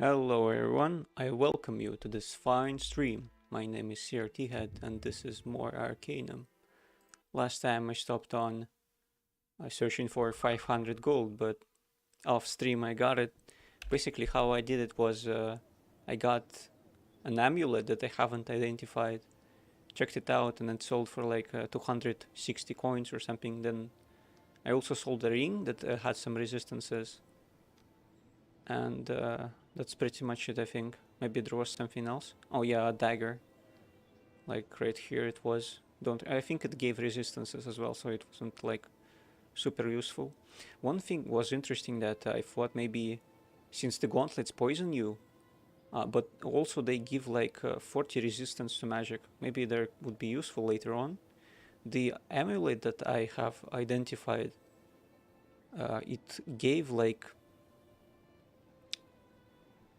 Hello everyone, I welcome you to this fine stream. My name is CRT Head and this is more Arcanum. Last time I stopped on searching for 500 gold, but off stream I got it. Basically how I did it was I got an amulet that I haven't identified, checked it out, and it sold for like 260 coins or something. Then I also sold a ring that had some resistances, and that's pretty much it, I think. Maybe there was something else. Oh yeah, a dagger. Like right here it was. Don't I think it gave resistances as well, so it wasn't like super useful. One thing was interesting that I thought maybe since the gauntlets poison you, but also they give like 40 resistance to magic. Maybe that would be useful later on. The amulet that I have identified, it gave like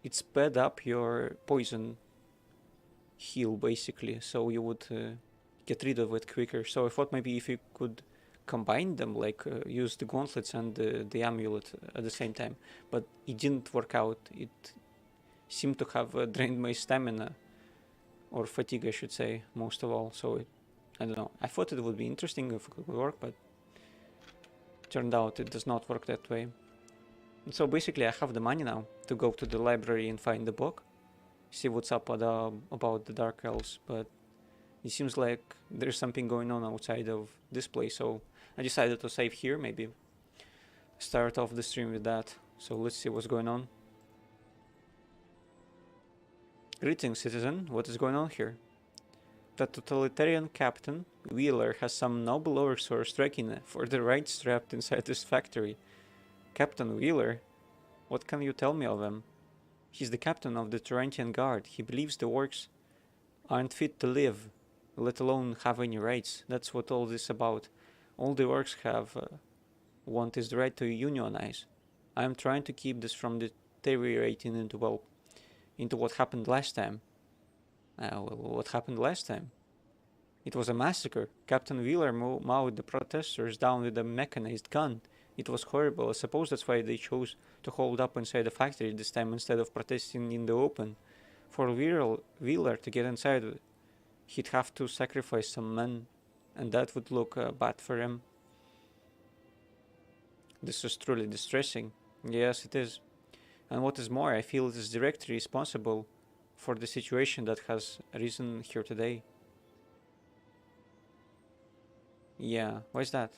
it sped up your poison heal basically, so you would get rid of it quicker. So I thought maybe if you could combine them, like use the gauntlets and the amulet at the same time, but it didn't work out. It seemed to have drained my stamina, or fatigue I should say, most of all. So I don't know. I thought it would be interesting if it could work, but turned out it does not work that way. And so basically I have the money now to go to the library and find the book, see what's up about the Dark Elves, but it seems like there's something going on outside of this place, so I decided to save here, maybe start off the stream with that. So let's see what's going on. Greetings, citizen. What is going on here? The totalitarian captain, Wheeler, has some noble orcs who are striking for the rights trapped inside this factory. Captain Wheeler? What can you tell me of him? He's the captain of the Tarantian Guard. He believes the orcs aren't fit to live, let alone have any rights. That's what all this is about. All the orcs want is the right to unionize. I am trying to keep this from deteriorating into what happened last time. What happened last time? It was a massacre. Captain Wheeler mowed the protesters down with a mechanized gun. It was horrible. I suppose that's why they chose to hold up inside the factory this time instead of protesting in the open. For Wheeler to get inside, he'd have to sacrifice some men, and that would look bad for him. This is truly distressing. Yes, it is. And what is more, I feel it is directly responsible for the situation that has arisen here today. Yeah, why is that?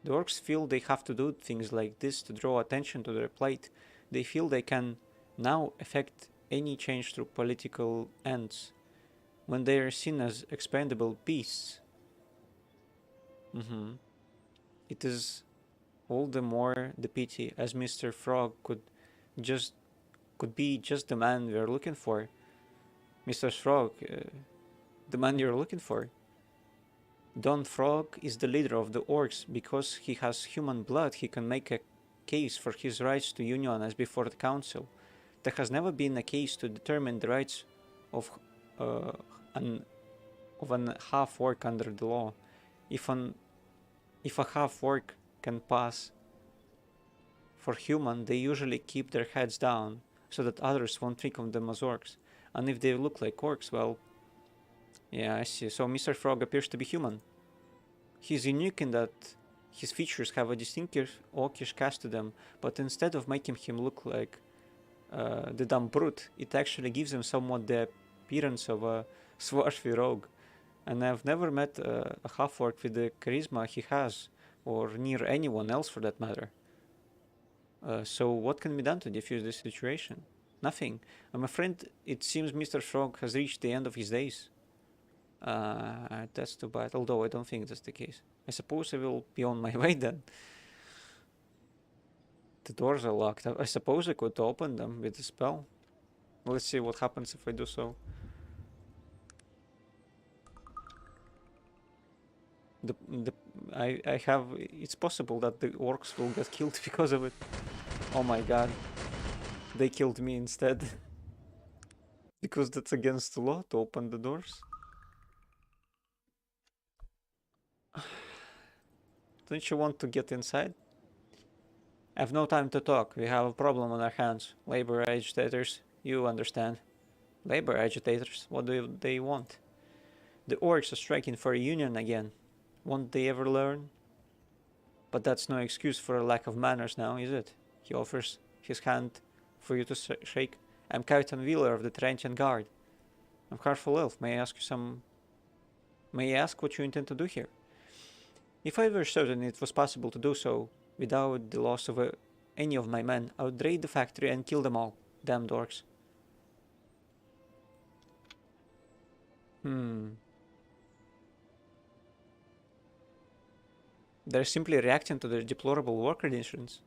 The orcs feel they have to do things like this to draw attention to their plight. They feel they can now affect any change through political ends, when they are seen as expendable beasts. It is all the more the pity, as Mr. Frog could be just the man we are looking for. Mr. Frog, the man you're looking for. Don Frog is the leader of the orcs. Because he has human blood, he can make a case for his rights to unionize before the council. There has never been a case to determine the rights of an half-orc under the law. If a half-orc can pass for human, they usually keep their heads down so that others won't think of them as orcs. And if they look like orcs, well, yeah, I see. So Mr. Frog appears to be human. He's unique in that his features have a distinctive orcish cast to them, but instead of making him look like the dumb brute, it actually gives him somewhat the appearance of a swarthy rogue. And I've never met a half-orc with the charisma he has, or near anyone else for that matter. So what can be done to defuse this situation? Nothing. I'm afraid it seems Mr. Frog has reached the end of his days. That's too bad, although I don't think that's the case. I suppose I will be on my way then. The doors are locked. I suppose I could open them with a spell. Let's see what happens if I do so. I have. It's possible that the orcs will get killed because of it. Oh my god. They killed me instead. Because that's against the law to open the doors. Don't you want to get inside? I have no time to talk. We have a problem on our hands. Labor agitators you understand. Labor agitators, what do they want? The orcs are striking for a union again. Won't they ever learn? But that's no excuse for a lack of manners now, is it? He offers his hand for you to shake. I'm Captain Wheeler of the Trench Guard. I'm Harful Elf. May I ask what you intend to do here? If I were certain it was possible to do so without the loss of any of my men, I would raid the factory and kill them all. Damn dorks. They're simply reacting to their deplorable war conditions.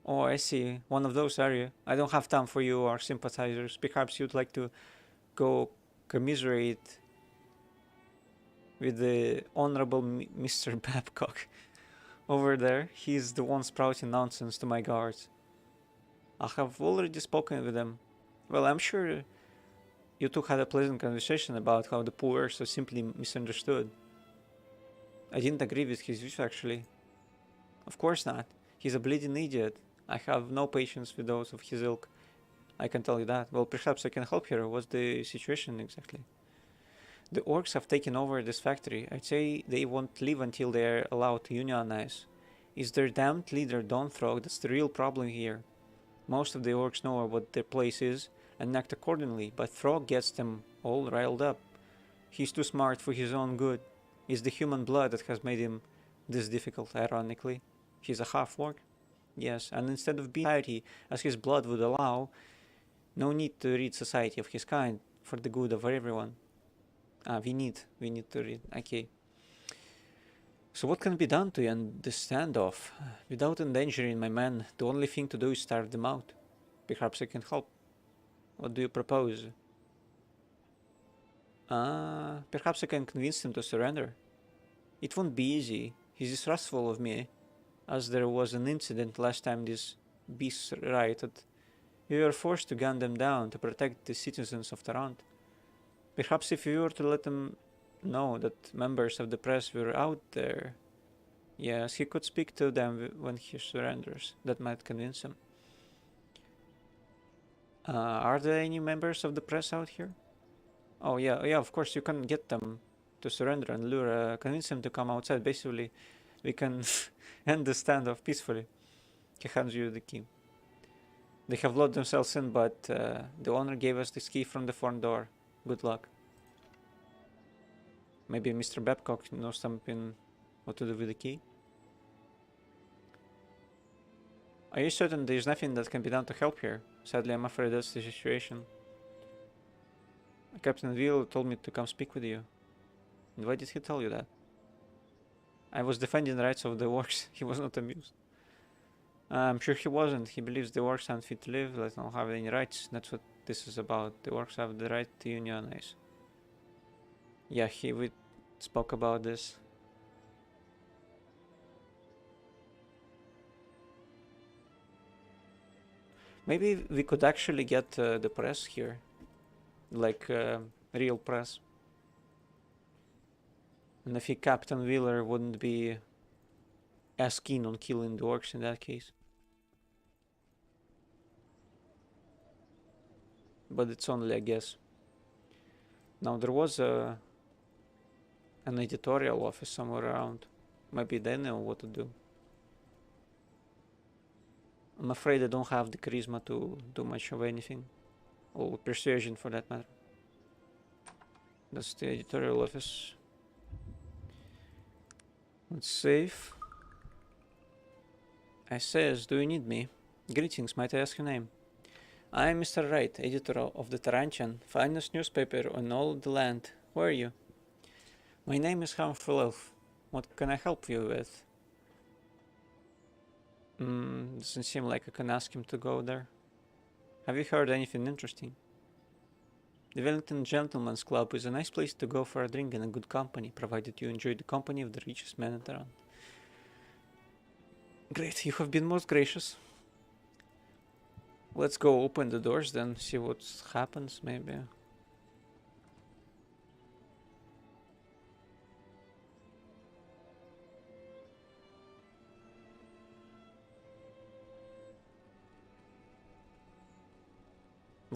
Oh, I see. One of those, are you? I don't have time for you or sympathizers. Perhaps you'd like to go commiserate with the Honorable Mr. Babcock. Over there, he's the one sprouting nonsense to my guards. I have already spoken with him. Well, I'm sure you two had a pleasant conversation about how the poor are so simply misunderstood. I didn't agree with his views, actually. Of course not. He's a bleeding idiot. I have no patience with those of his ilk. I can tell you that. Well, perhaps I can help here. What's the situation exactly? The orcs have taken over this factory. I'd say they won't leave until they're allowed to unionize. It's their damned leader, Don Throg, that's the real problem here. Most of the orcs know what their place is and act accordingly, but Throg gets them all riled up. He's too smart for his own good. It's the human blood that has made him this difficult, ironically. He's a half-orc. Yes, and instead of being society as his blood would allow, no need to rid society of his kind for the good of everyone. We need to read. Okay. So what can be done to end this standoff? Without endangering my men, the only thing to do is starve them out. Perhaps I can help. What do you propose? Perhaps I can convince him to surrender. It won't be easy. He's distrustful of me, as there was an incident last time these beasts rioted. We were forced to gun them down to protect the citizens of Tarant. Perhaps if we were to let them know that members of the press were out there, yes, he could speak to them when he surrenders. That might convince him. Are there any members of the press out here? Oh yeah, of course you can get them to surrender and convince them to come outside. Basically, we can end the standoff peacefully. He hands you the key. They have locked themselves in, but the owner gave us this key from the front door. Good luck. Maybe Mr. Babcock knows something what to do with the key. Are you certain there's nothing that can be done to help here? Sadly, I'm afraid that's the situation. Captain Will told me to come speak with you. And why did he tell you that? I was defending the rights of the orcs. He was not amused. I'm sure he wasn't. He believes the orcs aren't fit to live, they don't have any rights. That's what this is about. The orcs have the right to unionize. Yeah, we spoke about this. Maybe we could actually get the press here. Like real press. And I think Captain Wheeler wouldn't be as keen on killing the orcs in that case. But it's only a guess. Now there was an editorial office somewhere around. Maybe they know what to do. I'm afraid I don't have the charisma to do much of anything. Or persuasion for that matter. That's the editorial office. Let's save. I says, do you need me? Greetings, might I ask your name? I am Mr. Wright, editor of the Tarantian, finest newspaper on all the land. Who are you? My name is Harmful Elf. What can I help you with? Doesn't seem like I can ask him to go there. Have you heard anything interesting? The Wellington Gentlemen's Club is a nice place to go for a drink in a good company, provided you enjoy the company of the richest man in town. Great, you have been most gracious. Let's go open the doors then, see what happens, maybe.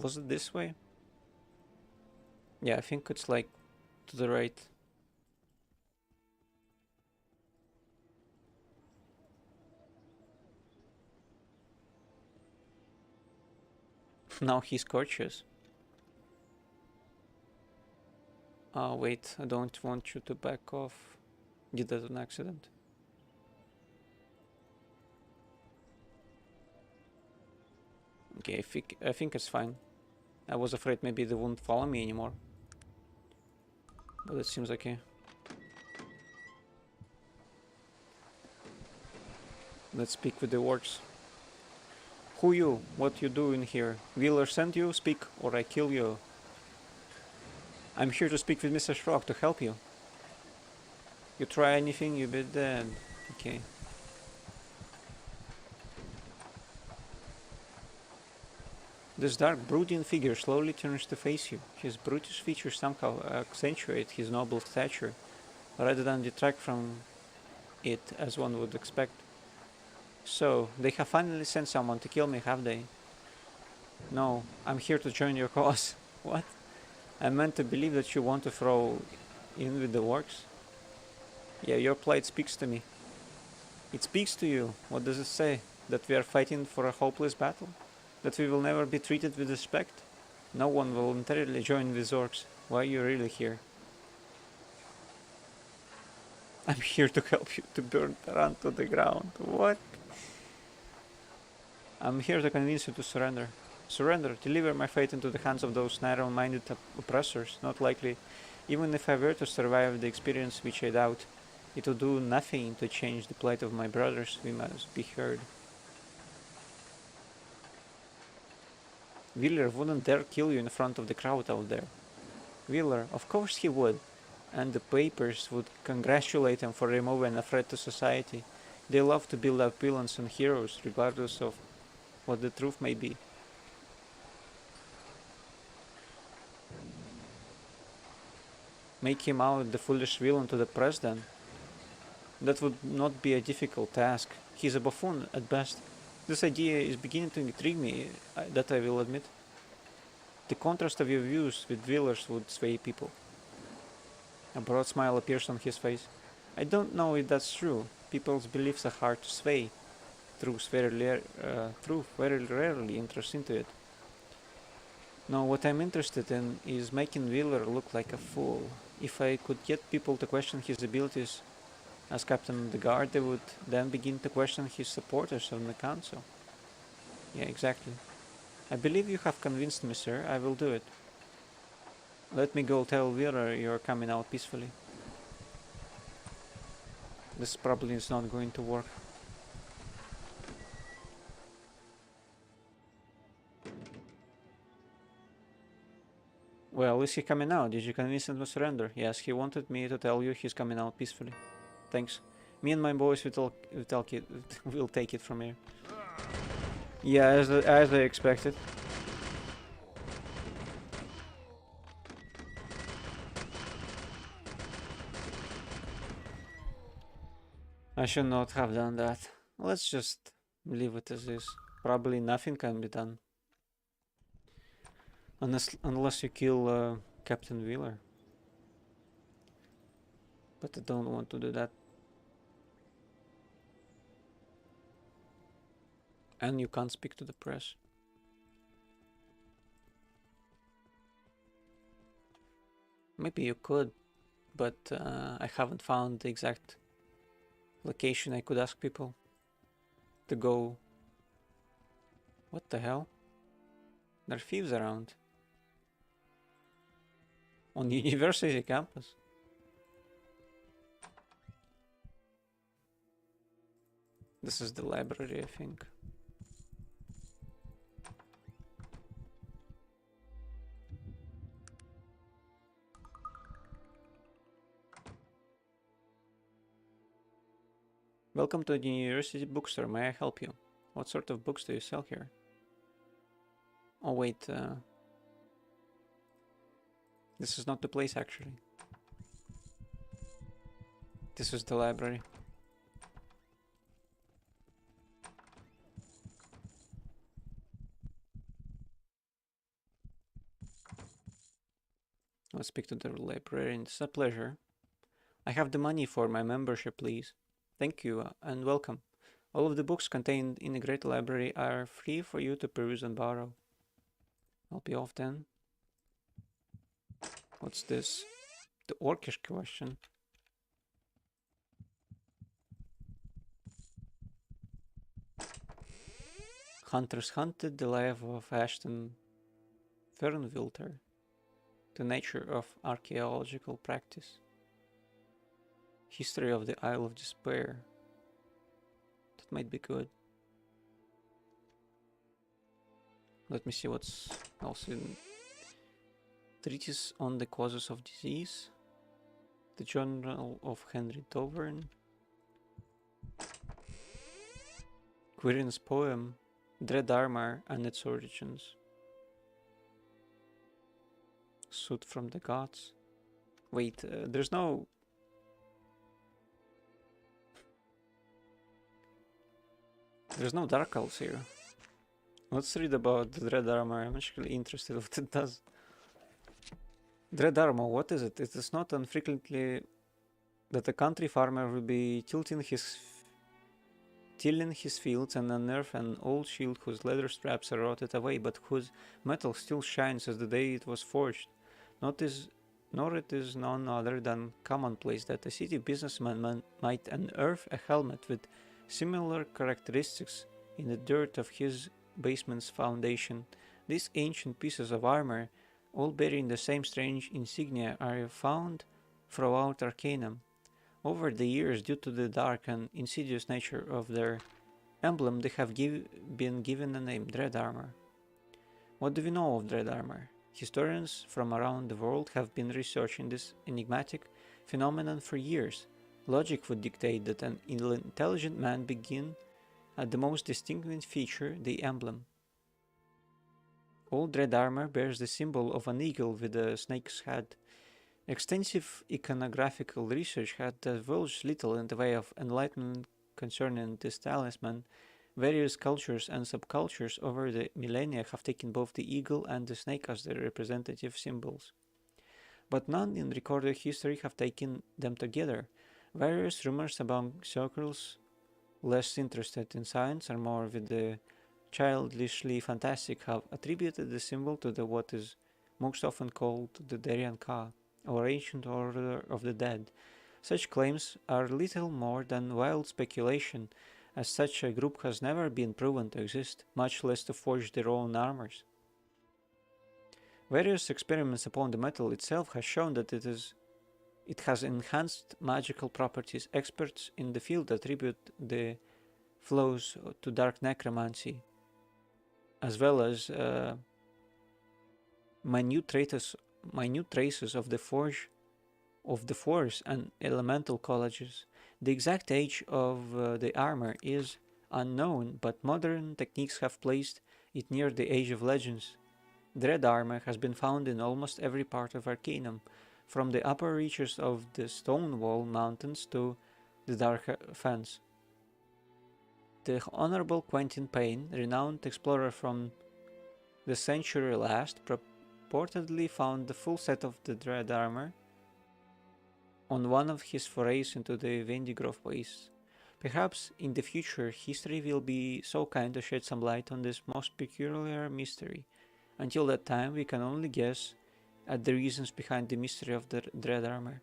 Was it this way? Yeah, I think it's like to the right. Now he's courteous. Oh, wait, I don't want you to back off. Did that an accident? Okay, I think it's fine. I was afraid maybe they won't follow me anymore. But it seems okay. Let's speak with the orcs. Who you? What you doing here? Wheeler sent you? Speak or I kill you. I'm here to speak with Mr. Shrog to help you. You try anything, you be dead. Okay. This dark, brooding figure slowly turns to face you. His brutish features somehow accentuate his noble stature, rather than detract from it as one would expect. So, they have finally sent someone to kill me, have they? No, I'm here to join your cause. What? I meant to believe that you want to throw in with the orcs. Yeah, your plight speaks to me. It speaks to you. What does it say? That we are fighting for a hopeless battle? That we will never be treated with respect? No one will voluntarily join with orcs. Why are you really here? I'm here to help you to burn Taran to the ground. What? I'm here to convince you to surrender. Surrender, deliver my fate into the hands of those narrow-minded oppressors. Not likely. Even if I were to survive the experience, which I doubt, it would do nothing to change the plight of my brothers. We must be heard. Wheeler wouldn't dare kill you in front of the crowd out there. Wheeler, of course he would. And the papers would congratulate him for removing a threat to society. They love to build up villains and heroes, regardless of what the truth may be. Make him out the foolish villain to the press then. That would not be a difficult task. He's a buffoon at best. This idea is beginning to intrigue me, that I will admit. The contrast of your views with Wheeler's would sway people. A broad smile appears on his face. I don't know if that's true. People's beliefs are hard to sway. Truth very rarely enters into it. No, what I'm interested in is making Wheeler look like a fool. If I could get people to question his abilities as captain of the guard, they would then begin to question his supporters on the council. Yeah, exactly. I believe you have convinced me, sir. I will do it. Let me go tell Wheeler you're coming out peacefully. This probably is not going to work. Well, is he coming out? Did you convince him to surrender? Yes, he wanted me to tell you he's coming out peacefully. Thanks. Me and my boys will take it from here. Yeah, as I expected. I should not have done that. Let's just leave it as is. Probably nothing can be done. Unless you kill Captain Wheeler. But I don't want to do that. And you can't speak to the press. Maybe you could, but I haven't found the exact location I could ask people to go. What the hell? There are thieves around. On the university campus. This is the library, I think. Welcome to the university bookstore. May I help you? What sort of books do you sell here? Oh wait, this is not the place actually. This is the library. I'll speak to the librarian. It's a pleasure. I have the money for my membership, please. Thank you, and welcome. All of the books contained in the Great Library are free for you to peruse and borrow. I'll be off then. What's this? The Orcish question. Hunters hunted the life of Ashton Fernwilter. The nature of archaeological practice. History of the Isle of Despair. That might be good. Let me see what's else in. Treatise on the causes of disease. The Journal of Henry Dovern. Quirin's poem, Dread Armor and its origins. Suit from the Gods. Wait, there's no... There's no Dark Elves here. Let's read about the Dread Armor. I'm actually interested in what it does. Dread Armor, what is it? It is not unfrequently that a country farmer will be tilling his fields and unearth an old shield whose leather straps are rotted away, but whose metal still shines as the day it was forged. Nor it is none other than commonplace that a city businessman might unearth a helmet with similar characteristics in the dirt of his basement's foundation. These ancient pieces of armor, all bearing the same strange insignia, are found throughout Arcanum. Over the years, due to the dark and insidious nature of their emblem, they have been given the name Dread Armor. What do we know of Dread Armor? Historians from around the world have been researching this enigmatic phenomenon for years. Logic would dictate that an intelligent man begin at the most distinctive feature, the emblem. All Dread Armor bears the symbol of an eagle with a snake's head. Extensive iconographical research had divulged little in the way of enlightenment concerning this talisman. Various cultures and subcultures over the millennia have taken both the eagle and the snake as their representative symbols. But none in recorded history have taken them together. Various rumors among circles less interested in science or more with the childishly fantastic have attributed the symbol to what is most often called the Darien Ka, or Ancient Order of the Dead. Such claims are little more than wild speculation, as such a group has never been proven to exist, much less to forge their own armors. Various experiments upon the metal itself have shown that it has enhanced magical properties. Experts in the field attribute the flows to dark necromancy, as well as minute traces of the force and elemental collages. The exact age of the armor is unknown, but modern techniques have placed it near the Age of Legends. Dread armor has been found in almost every part of Arcanum, from the upper reaches of the Stonewall Mountains to the Dark Fens. The Honorable Quentin Payne, renowned explorer from the century last, purportedly found the full set of the Dread armor on one of his forays into the Vendigrove Wastes. Perhaps in the future history will be so kind to shed some light on this most peculiar mystery. Until that time, we can only guess at the reasons behind the mystery of the Dread armor.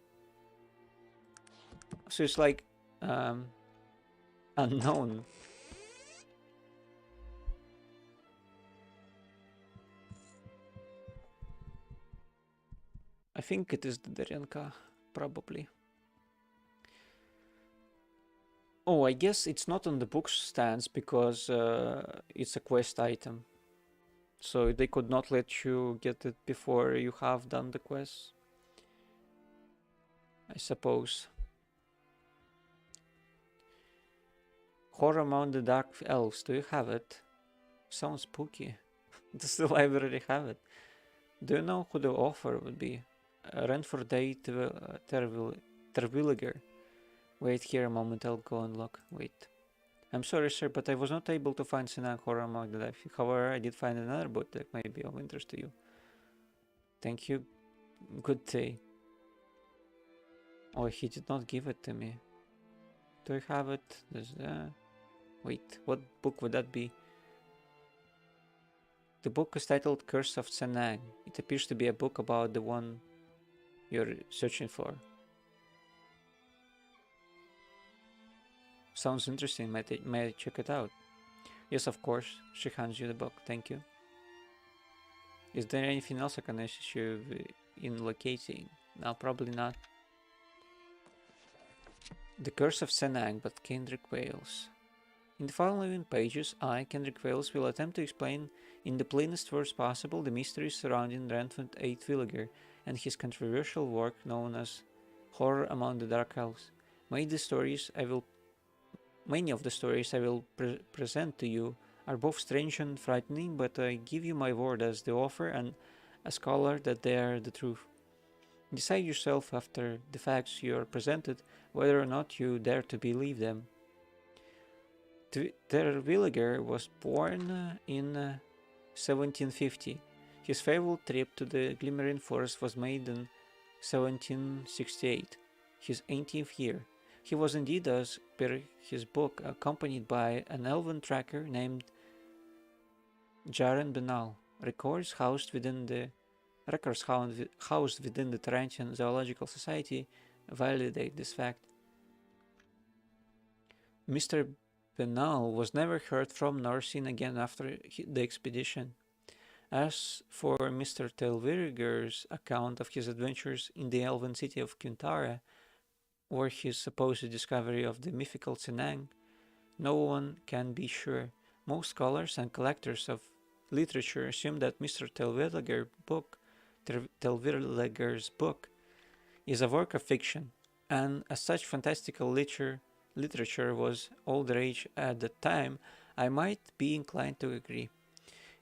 So it's like unknown. I think it is the Daryanka, probably. Oh, I guess it's not on the book stands because it's a quest item. So they could not let you get it before you have done the quest, I suppose. Horror among the Dark Elves, do you have it? Sounds spooky. Does the library have it? Do you know who the author would be? Renford Day Terwilliger. Wait here a moment, I'll go and look. Wait. I'm sorry, sir, but I was not able to find Sinang Horror among the Life. However, I did find another book that might be of interest to you. Thank you. Good day. Oh, he did not give it to me. Do I have it? Wait, what book would that be? The book is titled Curse of Senang. It appears to be a book about the one you're searching for. Sounds interesting. May I check it out? Yes, of course. She hands you the book. Thank you. Is there anything else I can assist you in locating? No, probably not. The Curse of Senang by Kendrick Wales. In the following pages, Kendrick Wales, will attempt to explain in the plainest words possible the mysteries surrounding Renford VIII Villager and his controversial work known as Horror Among the Dark Elves. Many of the stories I will present to you are both strange and frightening, but I give you my word as the author and a scholar that they are the truth. Decide yourself after the facts you are presented whether or not you dare to believe them. Der Villager was born in 1750. His fabled trip to the Glimmering Forest was made in 1768, his 18th year. He was indeed, as per his book, accompanied by an elven tracker named Jaren Benal. Records housed within the Tarantian Zoological Society validate this fact. Mr. Benal was never heard from nor seen again after the expedition. As for Mr. Telvirger's account of his adventures in the elven city of Quintara, or his supposed discovery of the mythical Senang, no one can be sure. Most scholars and collectors of literature assume that Mr. Telvirger's book is a work of fiction, and as such fantastical literature was all the rage at the time, I might be inclined to agree.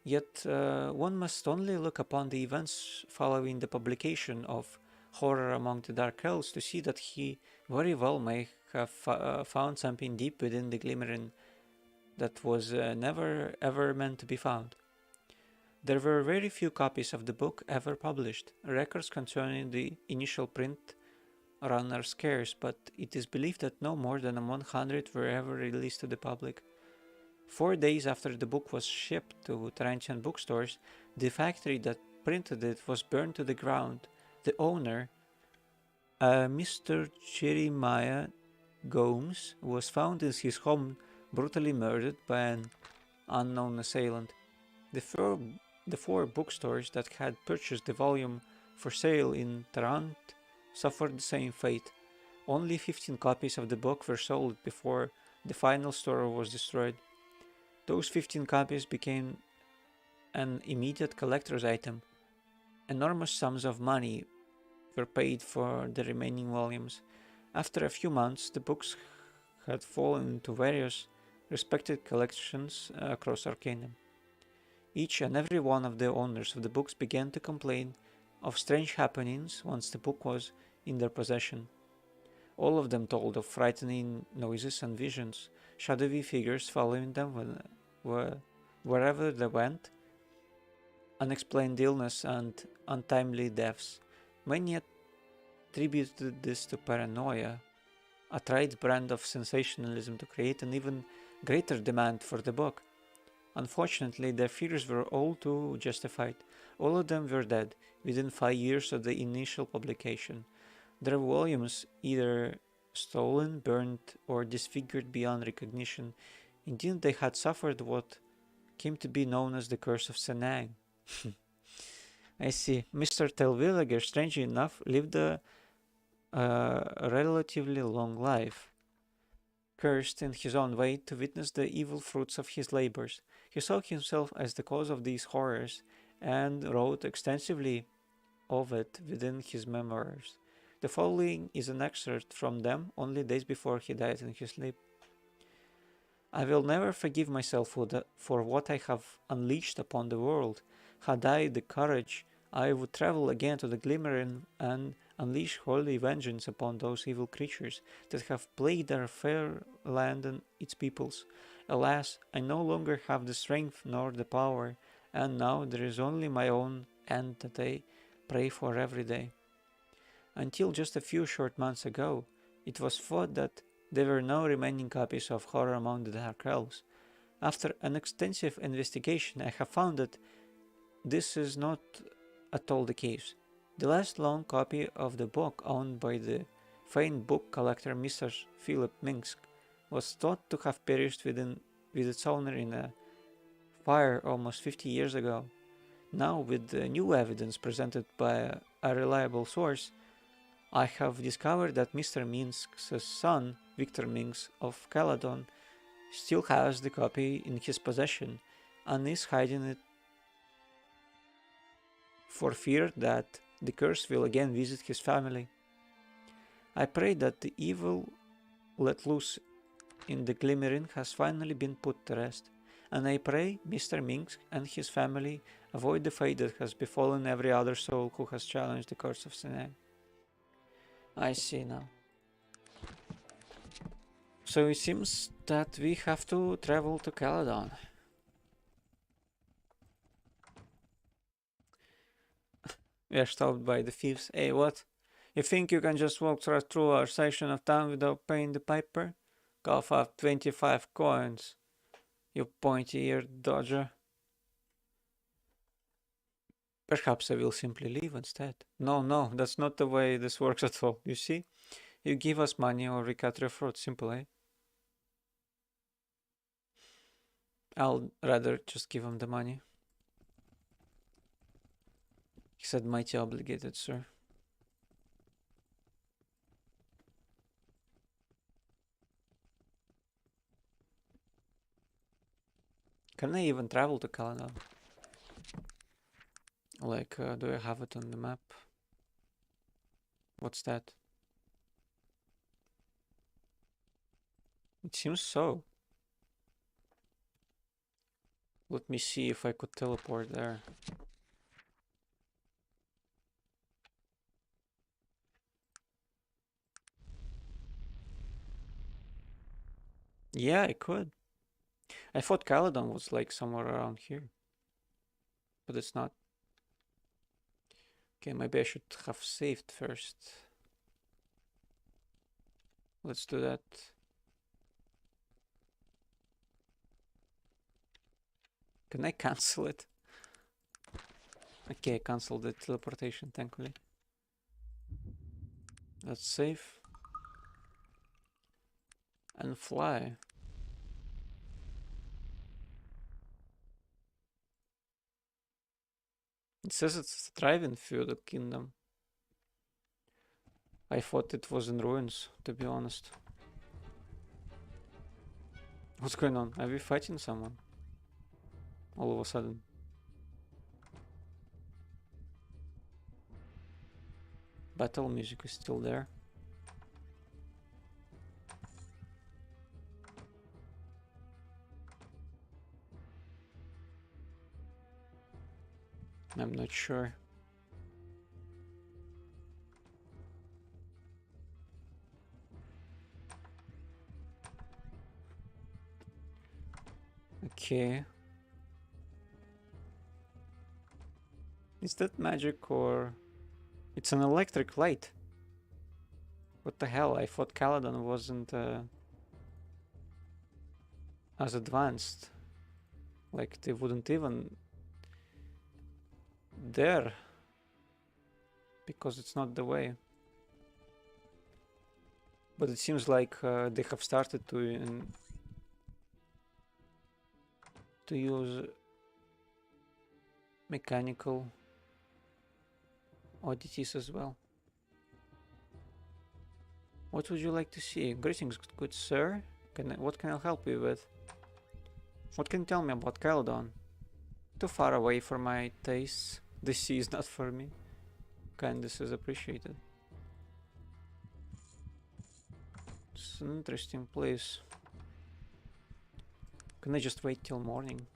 Yet one must only look upon the events following the publication of Horror Among the Dark Elves to see that he very well may have found something deep within the Glimmering that was never ever meant to be found. There were very few copies of the book ever published. Records concerning the initial print run are scarce, but it is believed that no more than 100 were ever released to the public. 4 days after the book was shipped to Tarantian bookstores, the factory that printed it was burned to the ground. The owner, Mr. Jeremiah Gomes, was found in his home brutally murdered by an unknown assailant. The four bookstores that had purchased the volume for sale in Tarant suffered the same fate. Only 15 copies of the book were sold before the final store was destroyed. Those 15 copies became an immediate collector's item. Enormous sums of money were paid for the remaining volumes. After a few months, the books had fallen into various respected collections across Arcanum. Each and every one of the owners of the books began to complain of strange happenings once the book was in their possession. All of them told of frightening noises and visions, shadowy figures following them wherever they went, unexplained illness and untimely deaths. Many attributed this to paranoia, a tried brand of sensationalism to create an even greater demand for the book. Unfortunately, their fears were all too justified. All of them were dead within 5 years of the initial publication. Their volumes either stolen, burnt, or disfigured beyond recognition. Indeed, they had suffered what came to be known as the Curse of Senang. I see. Mr. Telvillager, strangely enough, lived a relatively long life, cursed in his own way to witness the evil fruits of his labors. He saw himself as the cause of these horrors and wrote extensively of it within his memoirs. The following is an excerpt from them only days before he died in his sleep. I will never forgive myself for what I have unleashed upon the world. Had I the courage, I would travel again to the Glimmering and unleash holy vengeance upon those evil creatures that have plagued our fair land and its peoples. Alas, I no longer have the strength nor the power, and now there is only my own end that I pray for every day. Until just a few short months ago, it was thought that there were no remaining copies of Horror Among the Dark Elves. After an extensive investigation, I have found that this is not at all the case. The last long copy of the book, owned by the famed book collector Mr. Philip Minsk, was thought to have perished with its owner in a fire almost 50 years ago. Now, with the new evidence presented by a reliable source, I have discovered that Mr. Minsk's son, Victor Minsk of Caledon, still has the copy in his possession and is hiding it for fear that the curse will again visit his family. I pray that the evil let loose in the Glimmering has finally been put to rest, and I pray Mr. Minsk and his family avoid the fate that has befallen every other soul who has challenged the curse of Sinai. I see now. So it seems that we have to travel to Caledon. We are stopped by the thieves. Hey, what? You think you can just walk right through our section of town without paying the piper? Cough up 25 coins, you pointy-eared dodger. Perhaps I will simply leave instead. No, that's not the way this works at all. You see? You give us money or we cut your throat. Simple, eh? I'll rather just give him the money. He said mighty obligated, sir. Can I even travel to Caledon? Like, do I have it on the map? What's that? It seems so. Let me see if I could teleport there. Yeah, I could. I thought Caledon was like somewhere around here. But it's not. Okay, maybe I should have saved first. Let's do that. Can I cancel it? Okay, I canceled the teleportation, thankfully. Let's save. And fly. It says it's thriving feudal kingdom. I thought it was in ruins, to be honest. What's going on? Are we fighting someone? All of a sudden. Battle music is still there. I'm not sure. Okay. Is that magic or... It's an electric light. What the hell? I thought Caledon wasn't as advanced. Like they wouldn't even dare. Because it's not the way. But it seems like they have started to use mechanical oddities as well. What would you like to see? Greetings, good sir. What can I help you with? What can you tell me about Caledon? Too far away for my tastes. The sea is not for me. Kindness is appreciated. It's an interesting place. Can I just wait till morning?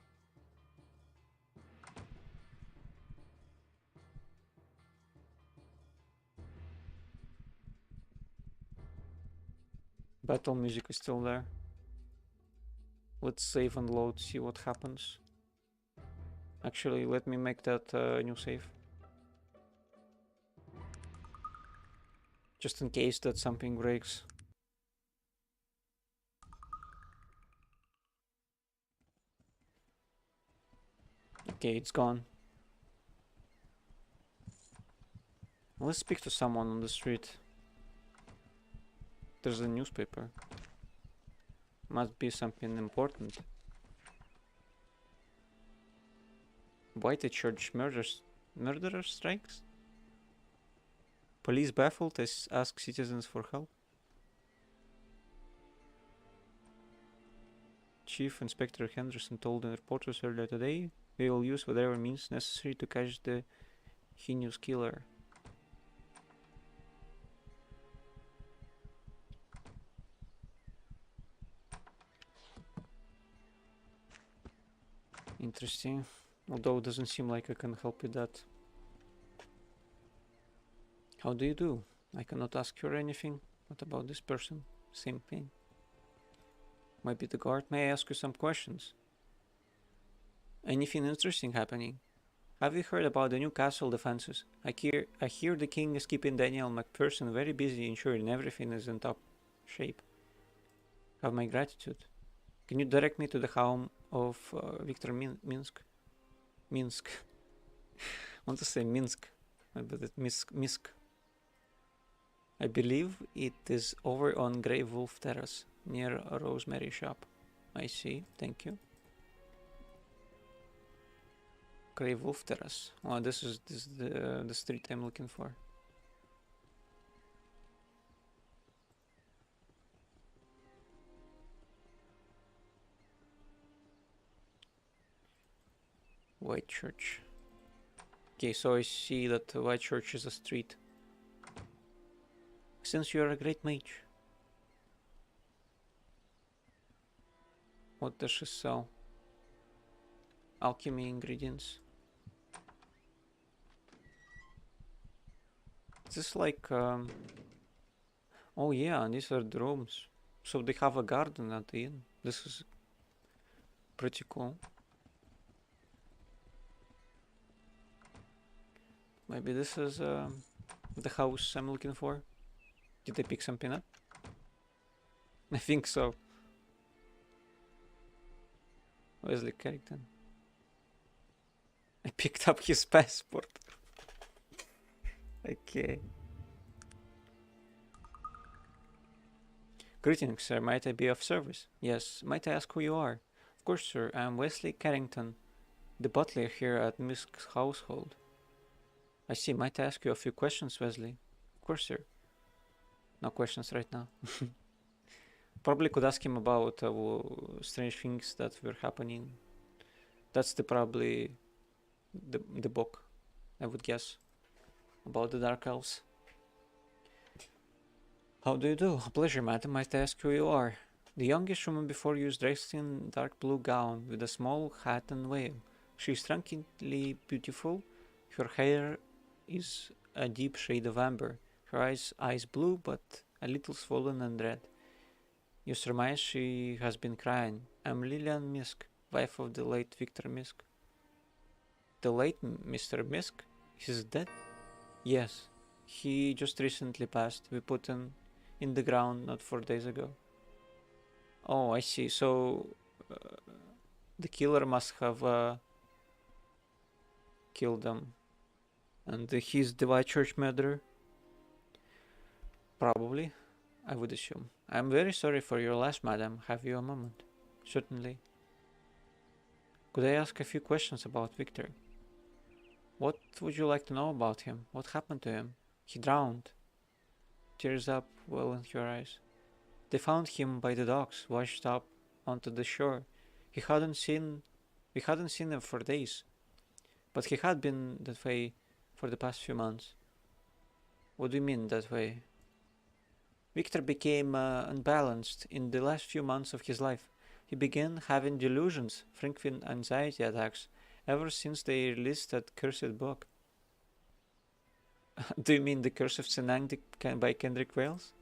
Battle music is still there. Let's save and load, see what happens. Actually, let me make that new save. Just in case that something breaks. Okay, it's gone. Let's speak to someone on the street. There's a newspaper. Must be something important. Why the church murderer strikes? Police baffled as ask citizens for help. Chief Inspector Henderson told the reporters earlier today, we will use whatever means necessary to catch the heinous killer. Interesting. Although it doesn't seem like I can help with that. How do you do? I cannot ask you anything. What about this person? Same thing. Might be the guard. May I ask you some questions? Anything interesting happening? Have you heard about the new castle defenses? I hear the king is keeping Daniel McPherson very busy ensuring everything is in top shape. Have my gratitude. Can you direct me to the home of Victor Minsk? Minsk. I want to say Minsk, but it's Minsk. I believe it is over on Grey Wolf Terrace, near a Rosemary shop. I see, thank you. Grey Wolf Terrace. Oh, this is the street I'm looking for. White Church. Okay, so I see that White Church is a street. Since you are a great mage, what does she sell? Alchemy ingredients. Is this like oh yeah, these are the rooms. So they have a garden at the inn. This is pretty cool. Maybe this is the house I'm looking for. Did I pick something up? I think so. Wesley Carrington. I picked up his passport. Okay. Greetings, sir. Might I be of service? Yes. Might I ask who you are? Of course, sir. I am Wesley Carrington, the butler here at Misk's household. I see. Might I ask you a few questions, Wesley? Of course, sir. No questions right now. Probably could ask him about strange things that were happening. That's probably the book, I would guess, about the Dark Elves. How do you do? A pleasure, madam. Might I ask who you are? The youngest woman before you is dressed in dark blue gown with a small hat and veil. She is strikingly beautiful. Her hair is a deep shade of amber. Her eyes blue, but a little swollen and red. You surmise she has been crying. I'm Lillian Misk, wife of the late Victor Misk. The late Mr. Misk? He's dead? Yes. He just recently passed. We put him in the ground not 4 days ago. Oh, I see. So the killer must have killed them. And he's the White Church murderer? Probably, I would assume. I'm very sorry for your loss, madam. Have you a moment? Certainly. Could I ask a few questions about Victor? What would you like to know about him? What happened to him? He drowned. Tears up well in her eyes. They found him by the docks, washed up onto the shore. We hadn't seen him for days, but he had been that way for the past few months. What do you mean that way? Victor became unbalanced in the last few months of his life. He began having delusions, frequent anxiety attacks, ever since they released that cursed book. Do you mean The Curse of Senang by Kendrick Wales?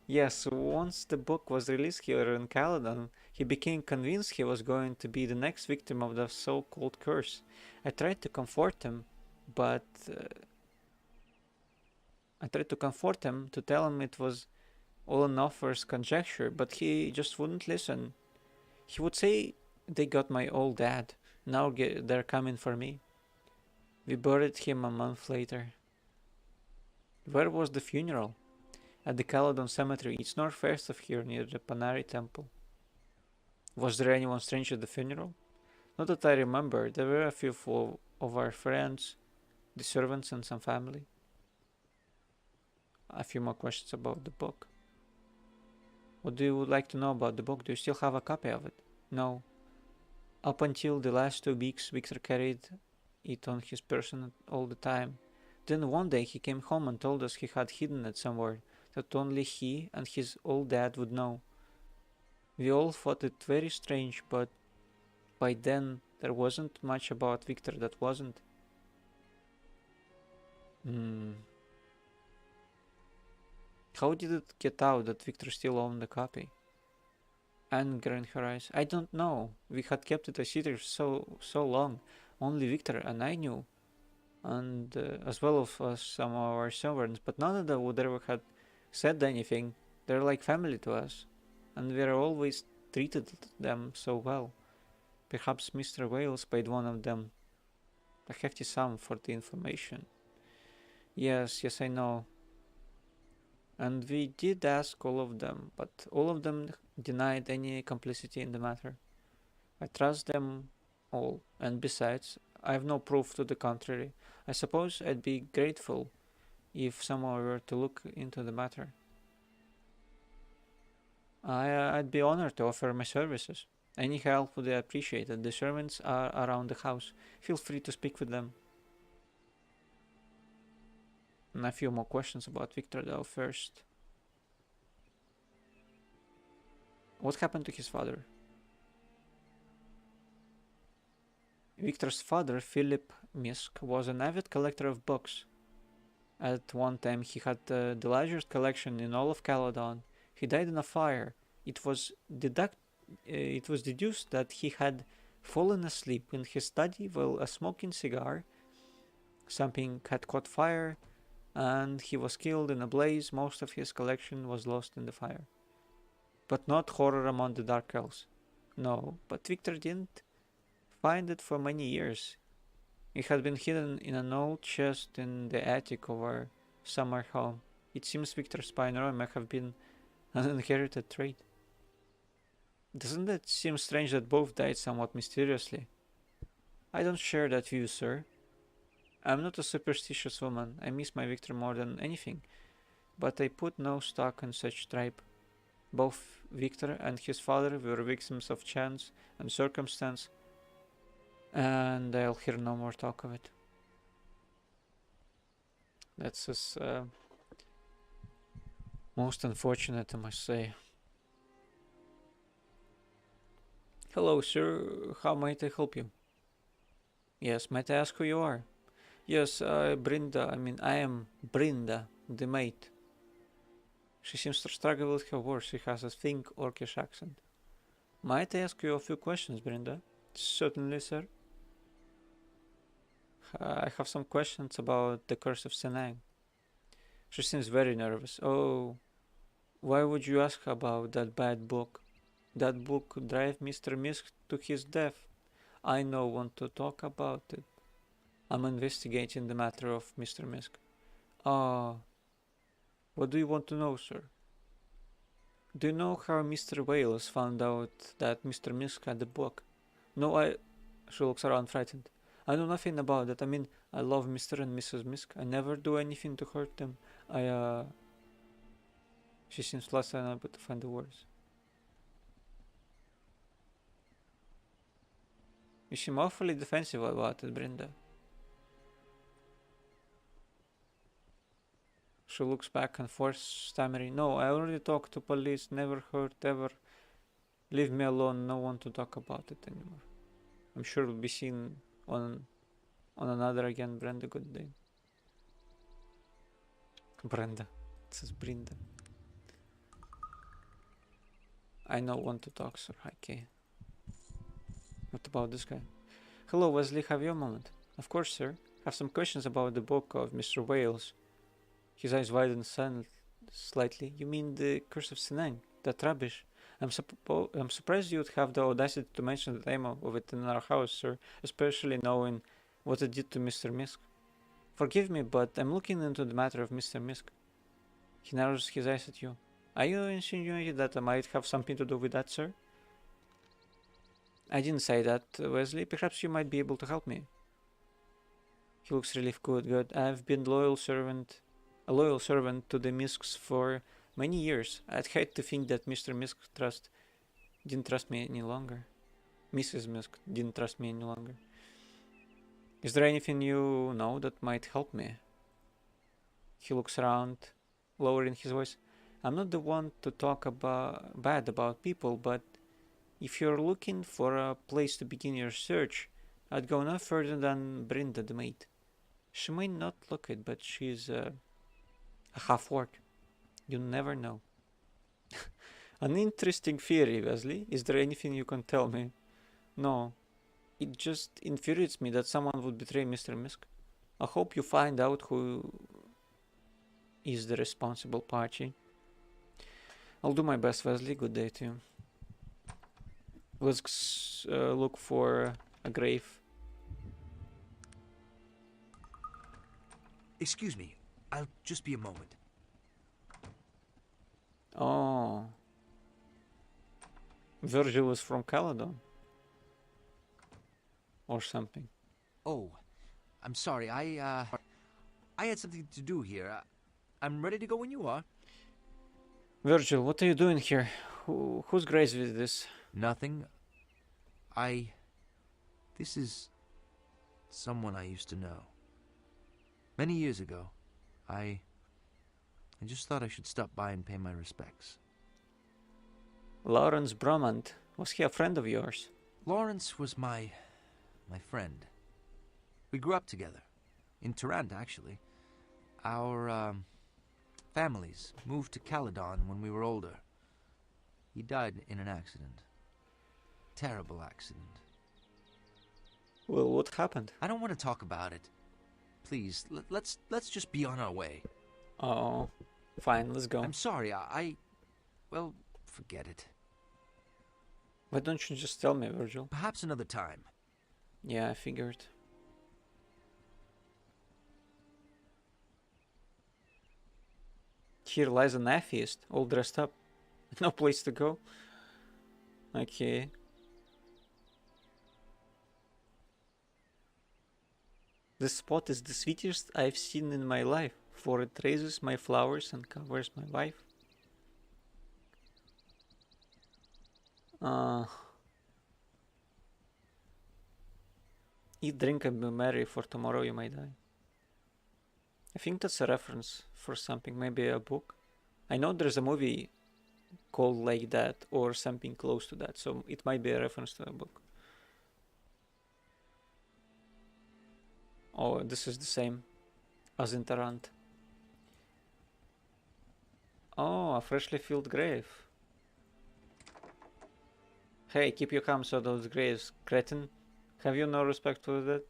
Yes, once the book was released here in Caledon, he became convinced he was going to be the next victim of the so-called curse. I tried to comfort him, but I tried to comfort him, to tell him it was all an offer's conjecture, but he just wouldn't listen. He would say they got my old dad. Now they're coming for me. We buried him a month later. Where was the funeral? At the Caledon Cemetery. It's northwest of here, near the Panari Temple. Was there anyone strange at the funeral? Not that I remember. There were a few of our friends, the servants, and some family. A few more questions about the book. What do you would like to know about the book? Do you still have a copy of it? No. Up until the last 2 weeks, Victor carried it on his person all the time. Then one day he came home and told us he had hidden it somewhere, that only he and his old dad would know. We all thought it very strange, but by then there wasn't much about Victor that wasn't. How did it get out that Victor still owned the copy? Anger in her eyes. I don't know. We had kept it a secret so long. Only Victor and I knew. And as well as some of our servants. But none of them would ever have said anything. They're like family to us. And we always treated them so well. Perhaps Mr. Wales paid one of them a hefty sum for the information. Yes, I know. And we did ask all of them, but all of them denied any complicity in the matter. I trust them all, and besides, I have no proof to the contrary. I suppose I'd be grateful if someone were to look into the matter. I'd be honored to offer my services. Any help would be appreciated. The servants are around the house. Feel free to speak with them. And a few more questions about Victor though first. What happened to his father? Victor's father, Philip Misk, was an avid collector of books. At one time he had the largest collection in all of Caledon. He died in a fire. It was deduced that he had fallen asleep in his study while smoking cigar. Something had caught fire, and he was killed in a blaze. Most of his collection was lost in the fire. But not horror among the dark elves. No, but Victor didn't find it for many years. It had been hidden in an old chest in the attic of our summer home. It seems Victor's paranoia may have been an inherited trait. Doesn't it seem strange that both died somewhat mysteriously? I don't share that view, sir. I'm not a superstitious woman. I miss my Victor more than anything, but I put no stock in such tripe. Both Victor and his father were victims of chance and circumstance, and I'll hear no more talk of it. That's just most unfortunate, I must say. Hello, sir. How might I help you? Yes, might I ask who you are? Yes, Brenda. I am Brenda, the maid. She seems to struggle with her words. She has a thick, orcish accent. Might I ask you a few questions, Brenda? Certainly, sir. I have some questions about the Curse of Senang. She seems very nervous. Oh, why would you ask about that bad book? That book could drive Mr. Misk to his death. I don't want to talk about it. I'm investigating the matter of Mr. Misk. Ah, what do you want to know, sir? Do you know how Mr. Wales found out that Mr. Misk had the book? No, She looks around frightened. I know nothing about that. I love Mr. and Mrs. Misk. I never do anything to hurt them. She seems less than able to find the words. You seem awfully defensive about it, Brenda. She looks back and forth, stammering. No, I already talked to police. Never heard, ever. Leave me alone. No one to talk about it anymore. I'm sure we'll be seen on another again. Brenda, good day. Brenda. It says Brenda. I don't want to talk, sir. Okay. What about this guy? Hello, Wesley. Have you a moment? Of course, sir. Have some questions about the book of Mr. Wales. His eyes widened slightly. You mean the Curse of Sinang? That rubbish? I'm surprised you'd have the audacity to mention the name of it in our house, sir, especially knowing what it did to Mr. Misk. Forgive me, but I'm looking into the matter of Mr. Misk. He narrows his eyes at you. Are you insinuating that I might have something to do with that, sir? I didn't say that, Wesley. Perhaps you might be able to help me. He looks really good. I've been a loyal servant to the Misks for many years. I'd hate to think that Mr. Misk didn't trust me any longer. Mrs. Misk didn't trust me any longer. Is there anything you know that might help me? He looks around, lowering his voice. I'm not the one to talk bad about people, but if you're looking for a place to begin your search, I'd go no further than Brenda the maid. She may not look it, but she's a half-orc. You never know. An interesting theory, Wesley. Is there anything you can tell me? No. It just infuriates me that someone would betray Mr. Misk. I hope you find out who is the responsible party. I'll do my best, Wesley. Good day to you. Let's look for a grave. Excuse me, I'll just be a moment. Oh. Virgil is from Caledon. Or something. Oh, I'm sorry, I had something to do here. I'm ready to go when you are. Virgil, what are you doing here? Whose grave is this? Nothing. This is someone I used to know. Many years ago. I just thought I should stop by and pay my respects. Lawrence Bromant. Was he a friend of yours? Lawrence was my friend. We grew up together. In Tarant, actually. Our families moved to Caledon when we were older. He died in an accident. Terrible accident. Well, what happened? I don't want to talk about it. Please, let's just be on our way. Oh, fine, let's go. I'm sorry, well, forget it. Why don't you just tell me, Virgil? Perhaps another time. Yeah, I figured. Here lies an atheist, all dressed up. No place to go. Okay. This spot is the sweetest I've seen in my life, for it raises my flowers and covers my wife. Eat, drink, and be merry, for tomorrow you may die. I think that's a reference for something, maybe a book. I know there's a movie called like that, or something close to that, so it might be a reference to a book. Oh, this is the same as in Tarant. Oh, a freshly filled grave. Hey, keep your calm, so those graves, cretin. Have you no respect for that?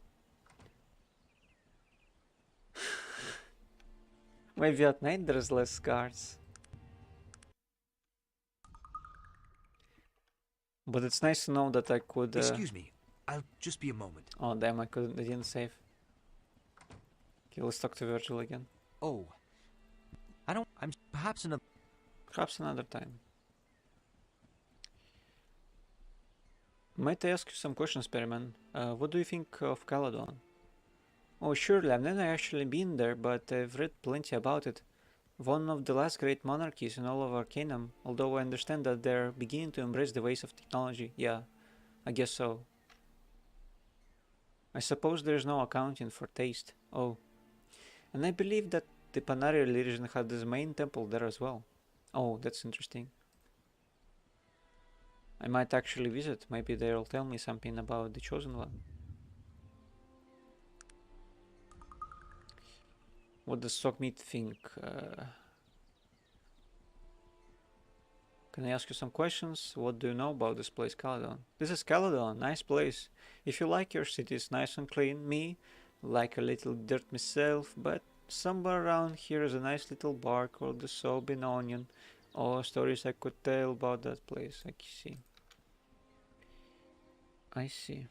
Maybe at night there's less guards. But it's nice to know that I could... Excuse me, I'll just be a moment. Oh damn, I didn't save. Okay, let's talk to Virgil again. Oh, perhaps another time. Might I ask you some questions, Perryman? What do you think of Caledon? Oh, surely, I've never actually been there, but I've read plenty about it. One of the last great monarchies in all of Arcanum, although I understand that they're beginning to embrace the ways of technology. Yeah, I guess so. I suppose there's no accounting for taste. Oh. And I believe that the Panari religion had this main temple there as well. Oh, that's interesting. I might actually visit. Maybe they'll tell me something about the Chosen One. What does Sockmeat think? Can I ask you some questions? What do you know about this place, Caledon? This is Caledon, nice place. If you like your city, it's nice and clean. Me, like a little dirt myself, but somewhere around here is a nice little bar called the Sobbing Onion. Oh, stories I could tell about that place. I see. I see.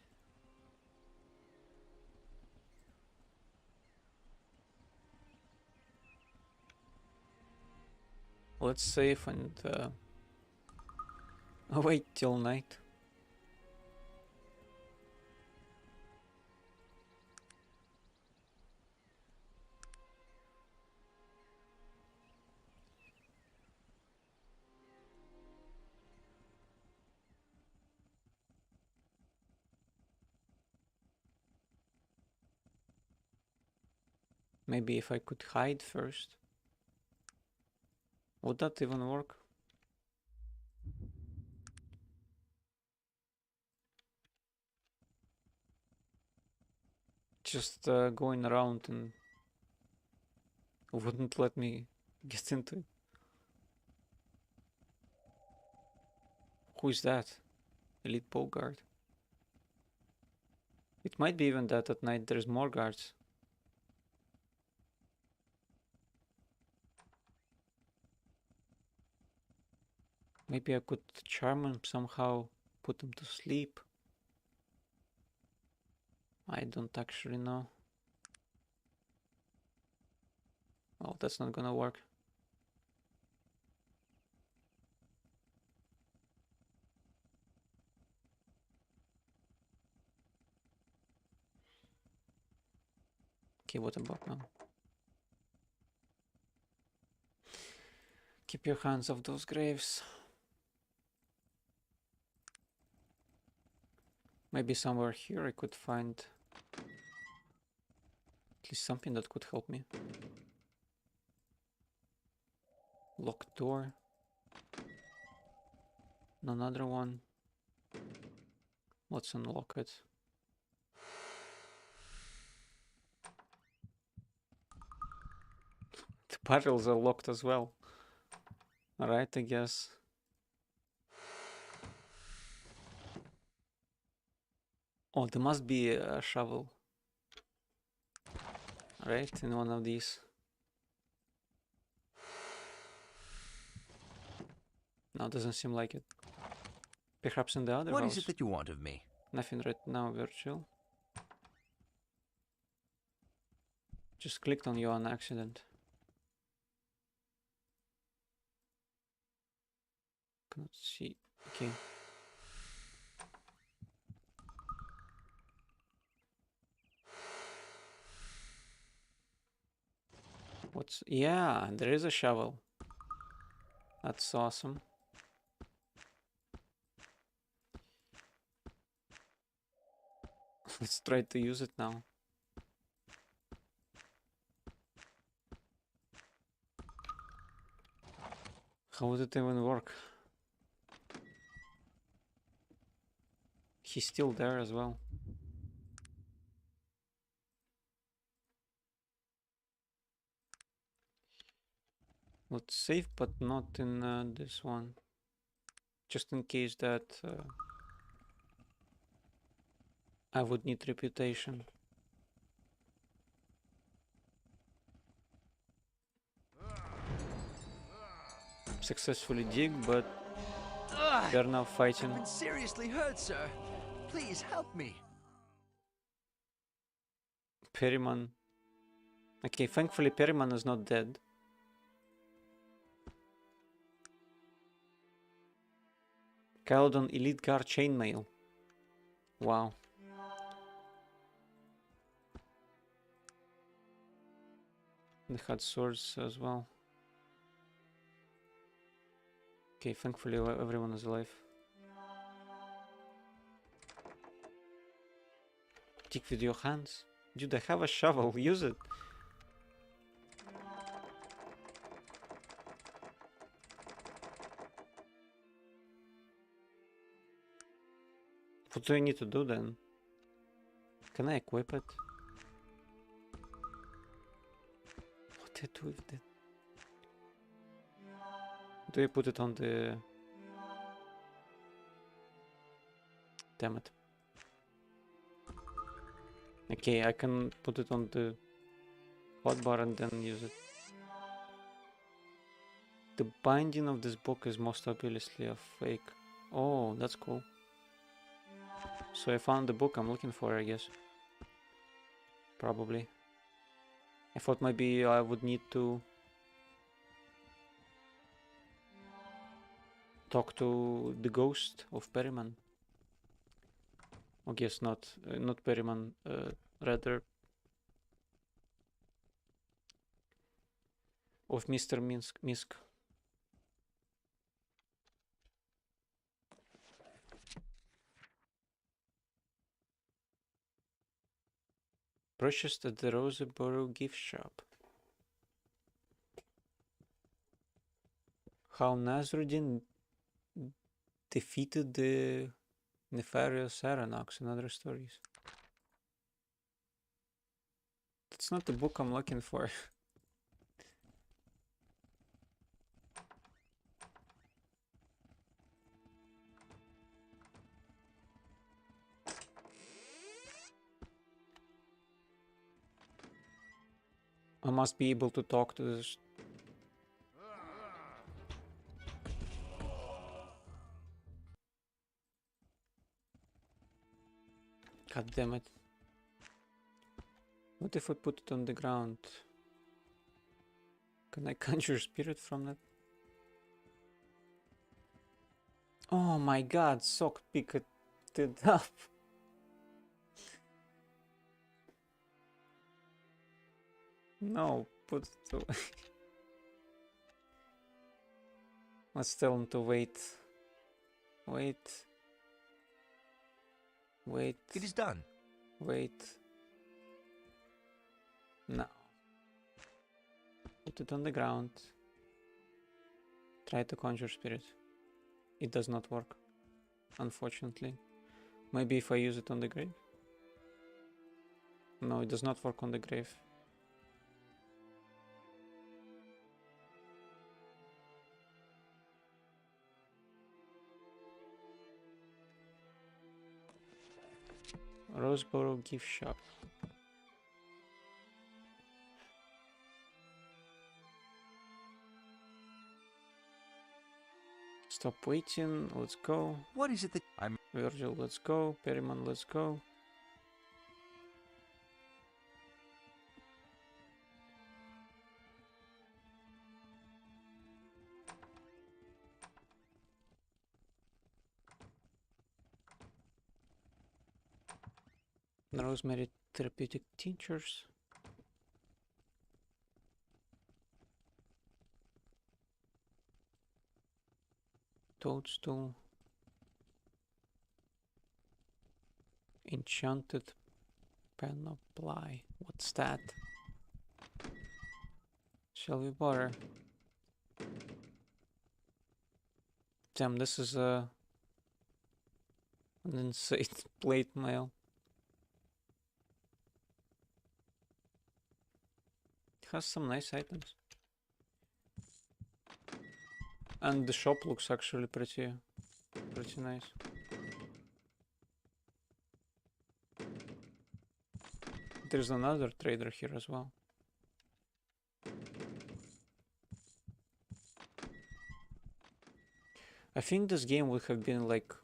Let's save and wait till night. Maybe if I could hide first. Would that even work? Just going around and wouldn't let me get into it. Who is that? Elite bow guard. It might be even that at night there's more guards. Maybe I could charm him somehow, put him to sleep. I don't actually know. Well, that's not gonna work. Okay, what about now? Keep your hands off those graves. Maybe somewhere here I could find at least something that could help me. Locked door. Another one. Let's unlock it. The barrels are locked as well. Alright, I guess. Oh, there must be a shovel. Right, in one of these. No, doesn't seem like it. Perhaps in the other house. What is it that you want of me? Nothing right now, Virgil. Just clicked on you on accident. Cannot see. Okay. What's... Yeah, there is a shovel. That's awesome. Let's try to use it now. How would it even work? He's still there as well. Let's save, but not in this one. Just in case that I would need reputation. Successfully dig, but they're now fighting. I've been seriously hurt, sir. Please help me. Perryman. Okay, thankfully Perryman is not dead. Caledon Elite Guard Chainmail. Wow. They had swords as well. Okay, thankfully everyone is alive. Dig with your hands. Dude, I have a shovel. Use it. What do I need to do then? Can I equip it? What do I do with it? Do I put it on the... Damn it. Okay, I can put it on the hotbar and then use it. The binding of this book is most obviously a fake. Oh, that's cool. So I found the book I'm looking for, I guess. Probably. I thought maybe I would need to talk to the ghost of Perryman. I guess not. Not Perryman. Rather of Mr. Misk. Purchased at the Roseboro gift shop. How Nasruddin defeated the nefarious Aranox and other stories. That's not the book I'm looking for. I must be able to talk to this. God damn it. What if I put it on the ground? Can I conjure spirit from that? Oh my god, Sock picked it up. No, put it away. Let's tell him to wait. Wait. Wait. It is done. Wait. No. Put it on the ground. Try to conjure spirit. It does not work, unfortunately. Maybe if I use it on the grave? No, it does not work on the grave. Roseboro gift shop. Stop waiting, let's go. What is it that I'm... Virgil, let's go. Perryman, let's go. Rosemary therapeutic tinctures. Toadstool. Enchanted panoply. What's that? Shall we bother? Damn, this is an insane plate mail. It has some nice items. And the shop looks actually pretty nice. There's another trader here as well. I think this game would have been like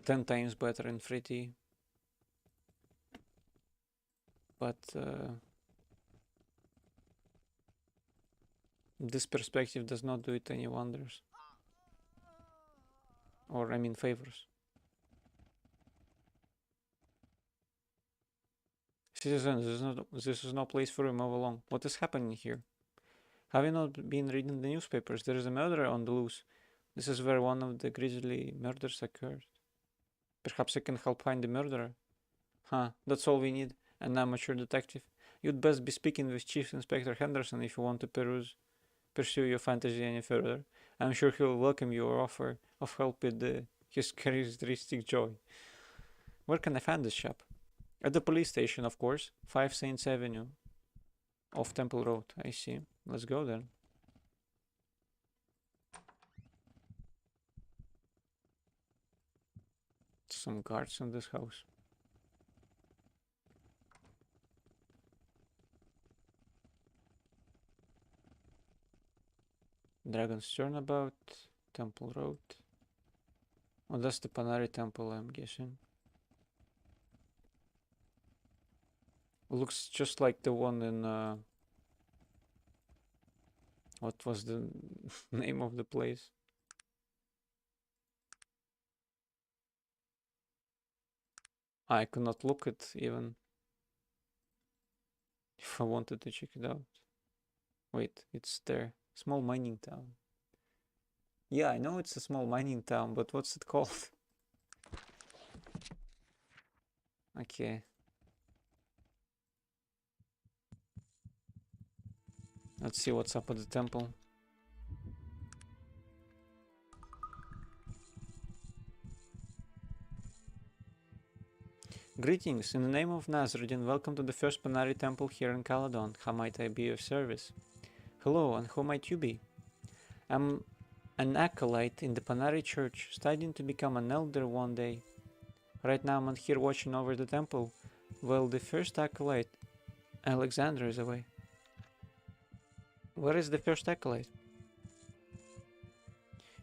10 times better in 3D. But this perspective does not do it any wonders. Or I mean favors. Citizens, this is no place for you, move along. What is happening here? Have you not been reading the newspapers? There is a murderer on the loose. This is where one of the grisly murders occurred. Perhaps I can help find the murderer? Huh, that's all we need. An amateur detective. You'd best be speaking with Chief Inspector Henderson if you want to pursue your fantasy any further. I'm sure he'll welcome your offer of help with his characteristic joy. Where can I find this shop? At the police station, of course. 5 Saints Avenue. Off Temple Road. I see. Let's go then. Some guards in this house. Dragon's Turnabout, Temple Road. Oh, that's the Panari Temple, I'm guessing. Looks just like the one in what was the name of the place? I could not look it even if I wanted to check it out. Wait, it's there. Small mining town. Yeah, I know it's a small mining town, but what's it called? Okay. Let's see what's up at the temple. Greetings, in the name of Nazruddin, welcome to the first Panari temple here in Caledon. How might I be of service? Hello, and who might you be? I'm an acolyte in the Panari church, studying to become an elder one day. Right now I'm here watching over the temple, while the first acolyte, Alexander, is away. Where is the first acolyte?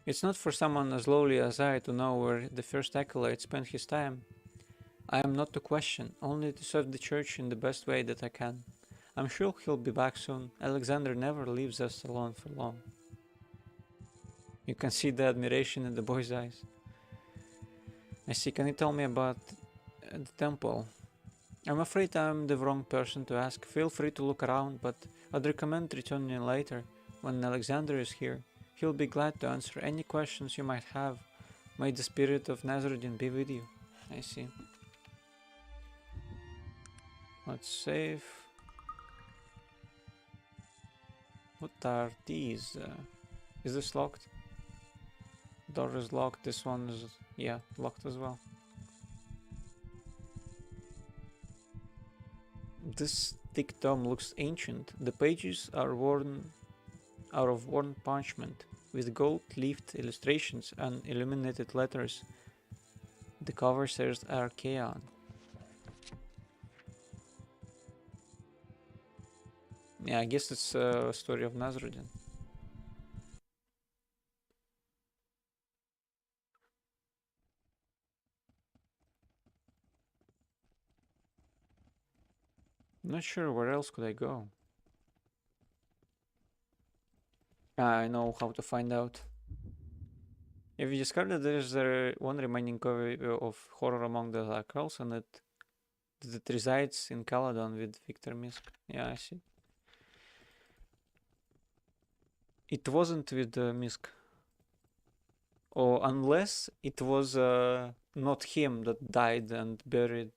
It's not for someone as lowly as I to know where the first acolyte spent his time. I am not to question, only to serve the church in the best way that I can. I'm sure he'll be back soon. Alexander never leaves us alone for long. You can see the admiration in the boy's eyes. I see. Can you tell me about the temple? I'm afraid I'm the wrong person to ask. Feel free to look around, but I'd recommend returning later when Alexander is here. He'll be glad to answer any questions you might have. May the spirit of Nazruddin be with you. I see. Let's save. What are these? Is this locked? Door is locked. This one is, yeah, locked as well. This thick tome looks ancient. The pages are of worn parchment, with gold-leafed illustrations and illuminated letters. The cover says Arcanum. Yeah, I guess it's a story of Nazruddin. Not sure where else could I go. I know how to find out. If you discover that there's one remaining copy of Horror Among the Sacrals and it resides in Caledon with Victor Misk. Yeah, I see. It wasn't with Misk. Or unless it was not him that died and buried,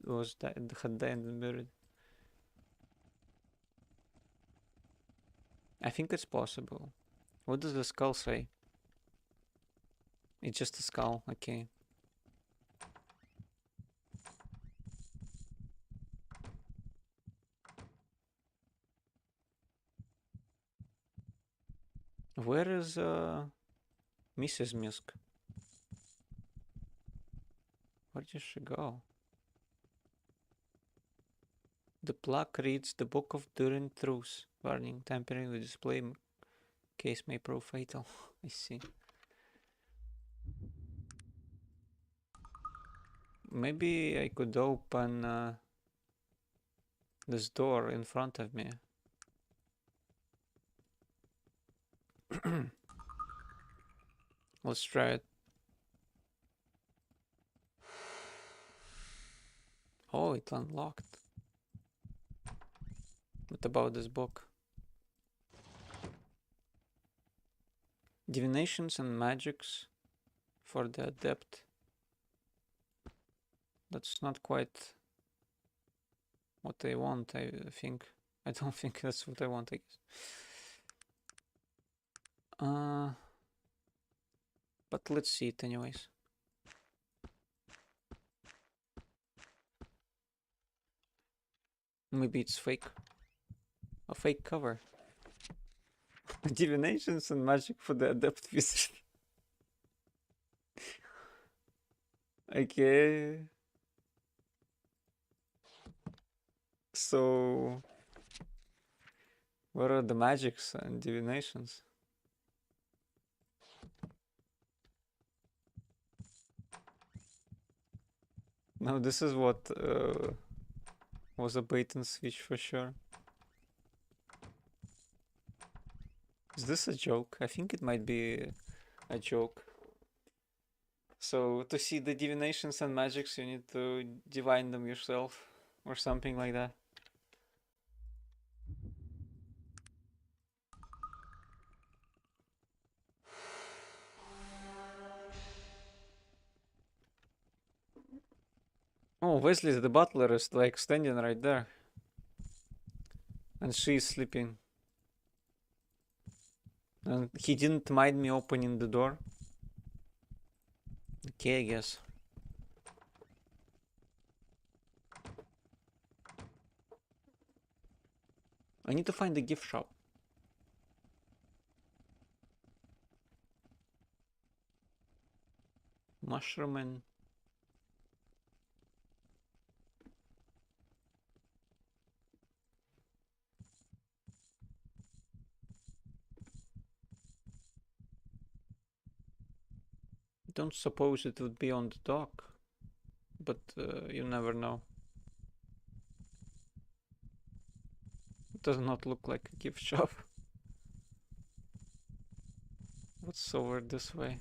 had died and buried. I think it's possible. What does the skull say? It's just a skull, okay. Where is Mrs. Misk? Where did she go? The plaque reads the Book of Durin Truths. Warning, tampering with display case may prove fatal. I see. Maybe I could open this door in front of me. Let's try it. Oh, it unlocked. What about this book? Divinations and magics for the adept. That's not quite what I want, I think. I don't think that's what I want, I guess. But let's see it anyways. Maybe it's fake. A fake cover. Divinations and magic for the adept wizard. Okay. So, what are the magics and divinations? No, this is what was a bait and switch for sure. Is this a joke? I think it might be a joke. So to see the divinations and magics, you need to divine them yourself, or something like that. Oh, Wesley, the butler, is like standing right there. And she is sleeping. And he didn't mind me opening the door. Okay, I guess. I need to find the gift shop. Mushroom and... Don't suppose it would be on the dock. But you never know. It does not look like a gift shop. What's over this way?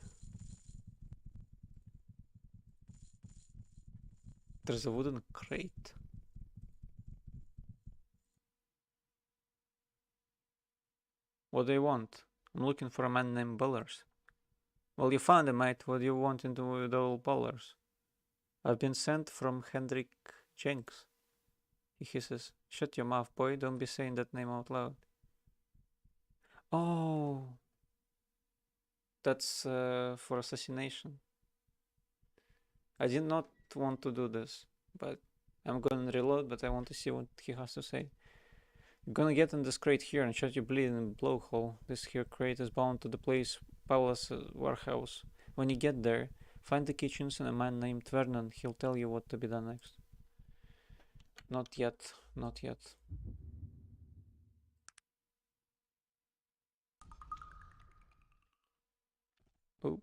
There's a wooden crate. What do you want? I'm looking for a man named Bullers. Well, you found him, mate. What do you want into with old Bullers? I've been sent from Hendrik Jenks. He hisses. Shut your mouth, boy. Don't be saying that name out loud. Oh. That's for assassination. I did not want to do this, but I'm gonna reload, but I want to see what he has to say. You're gonna get in this crate here and shut your bleeding blowhole. This here crate is bound to the place Palace warehouse. When you get there, find the kitchens and a man named Vernon. He'll tell you what to be done next. Not yet. Not yet. Oh.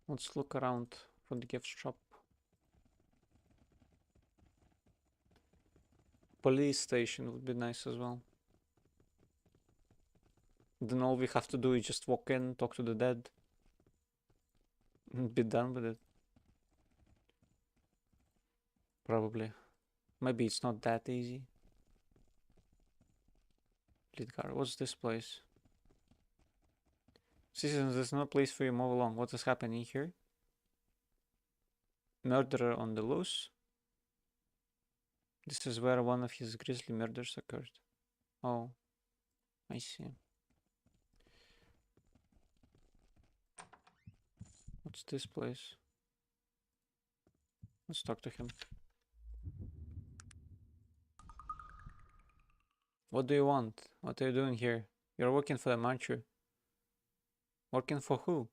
Let's look around for the gift shop. Police station would be nice as well. Then all we have to do is just walk in, talk to the dead, and be done with it. Probably. Maybe it's not that easy. Lidgar, what's this place? Citizens, there's no place for you. Move along. What is happening here? Murderer on the loose. This is where one of his grisly murders occurred. Oh, I see. What's this place? Let's talk to him. What do you want? What are you doing here? You're working for them, aren't you? Working for who?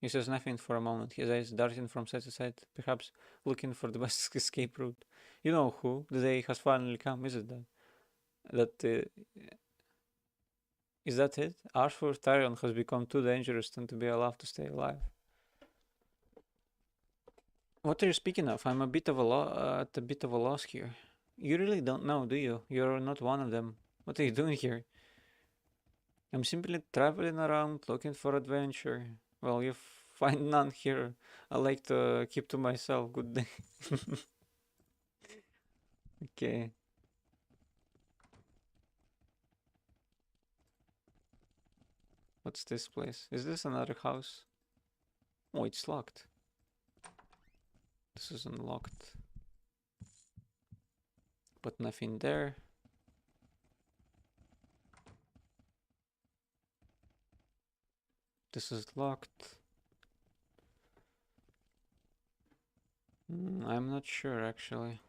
He says nothing for a moment, his eyes darting from side to side, perhaps looking for the best escape route. You know who? The day has finally come, is it that? Is that it? Arthur Tyrion has become too dangerous than to be allowed to stay alive. What are you speaking of? I'm a bit of at a bit of a loss here. You really don't know, do you? You're not one of them. What are you doing here? I'm simply traveling around looking for adventure. Well, you find none here. I like to keep to myself. Good day. Okay. What's this place? Is this another house? Oh, it's locked. This is unlocked. But nothing there. This is locked. I'm not sure actually.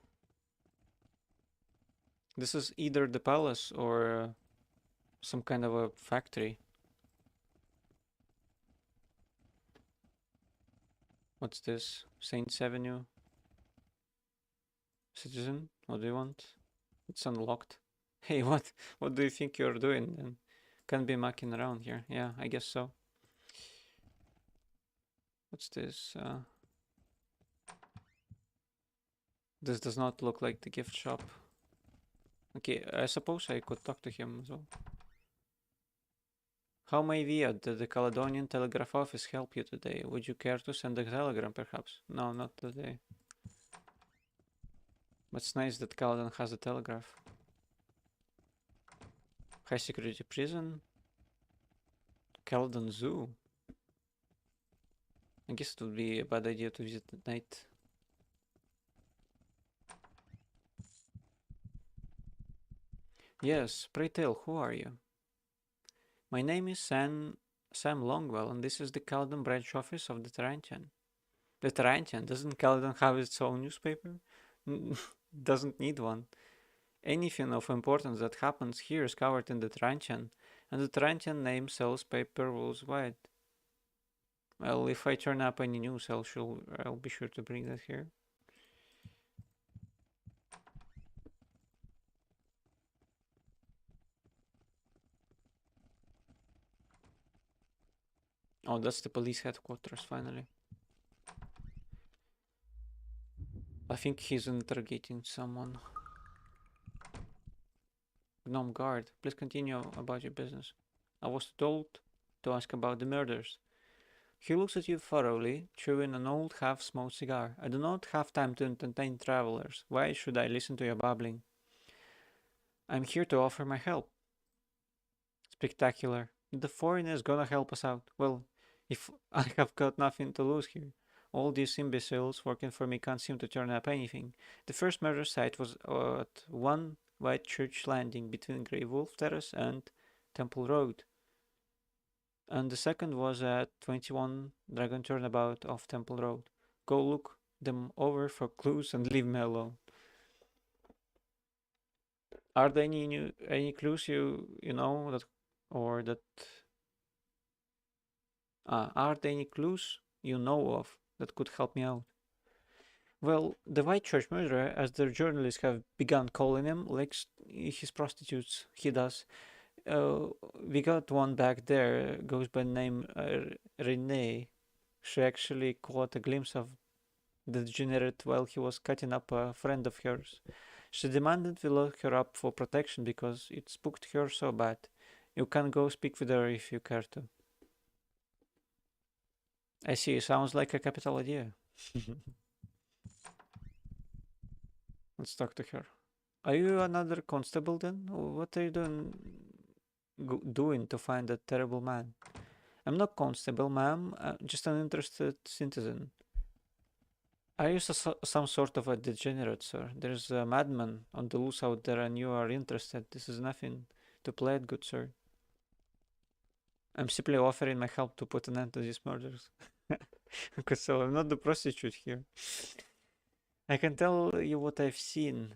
This is either the palace or some kind of a factory. What's this? Saints Avenue. Citizen, what do you want? It's unlocked. Hey, what do you think you're doing then? Can't be mucking around here. Yeah, I guess so. What's this? This does not look like the gift shop. Okay, I suppose I could talk to him as well. How may we at the Caledonian Telegraph Office help you today? Would you care to send a telegram, perhaps? No, not today. But it's nice that Caledon has a telegraph. High security prison. Caledon Zoo. I guess it would be a bad idea to visit at night. Yes, pray tell, who are you? My name is Sam Longwell, and this is the Caledon branch office of the Tarantian. The Tarantian? Doesn't Caledon have its own newspaper? Doesn't need one. Anything of importance that happens here is covered in the Tarantian, and the Tarantian name sells paper worldwide. Well, if I turn up any news, I'll be sure to bring that here. Oh, that's the police headquarters, finally. I think he's interrogating someone. Gnome guard, please continue about your business. I was told to ask about the murders. He looks at you thoroughly, chewing an old half-smoked cigar. I do not have time to entertain travelers. Why should I listen to your babbling? I'm here to offer my help. Spectacular. The foreigner is gonna help us out. Well, if I have got nothing to lose here. All these imbeciles working for me can't seem to turn up anything. The first murder site was at 1 White Church Landing between Grey Wolf Terrace and Temple Road. And the second was at 21 Dragon Turnabout off Temple Road. Go look them over for clues and leave me alone. Are there any clues you know that or that are there any clues you know of that could help me out? Well, the White Church murderer, as the journalists have begun calling him, likes his prostitutes. He does. We got one back there, goes by the name Renee. She actually caught a glimpse of the degenerate while he was cutting up a friend of hers. She demanded we lock her up for protection because it spooked her so bad. You can go speak with her if you care to. I see, sounds like a capital idea. Let's talk to her. Are you another constable then? What are you doing to find that terrible man? I'm not constable, ma'am. Just an interested citizen. Are you some sort of a degenerate, sir? There's a madman on the loose out there and you are interested. This is nothing to play at, good sir. I'm simply offering my help to put an end to these murders. Okay, so I'm not the prostitute here. I can tell you what I've seen.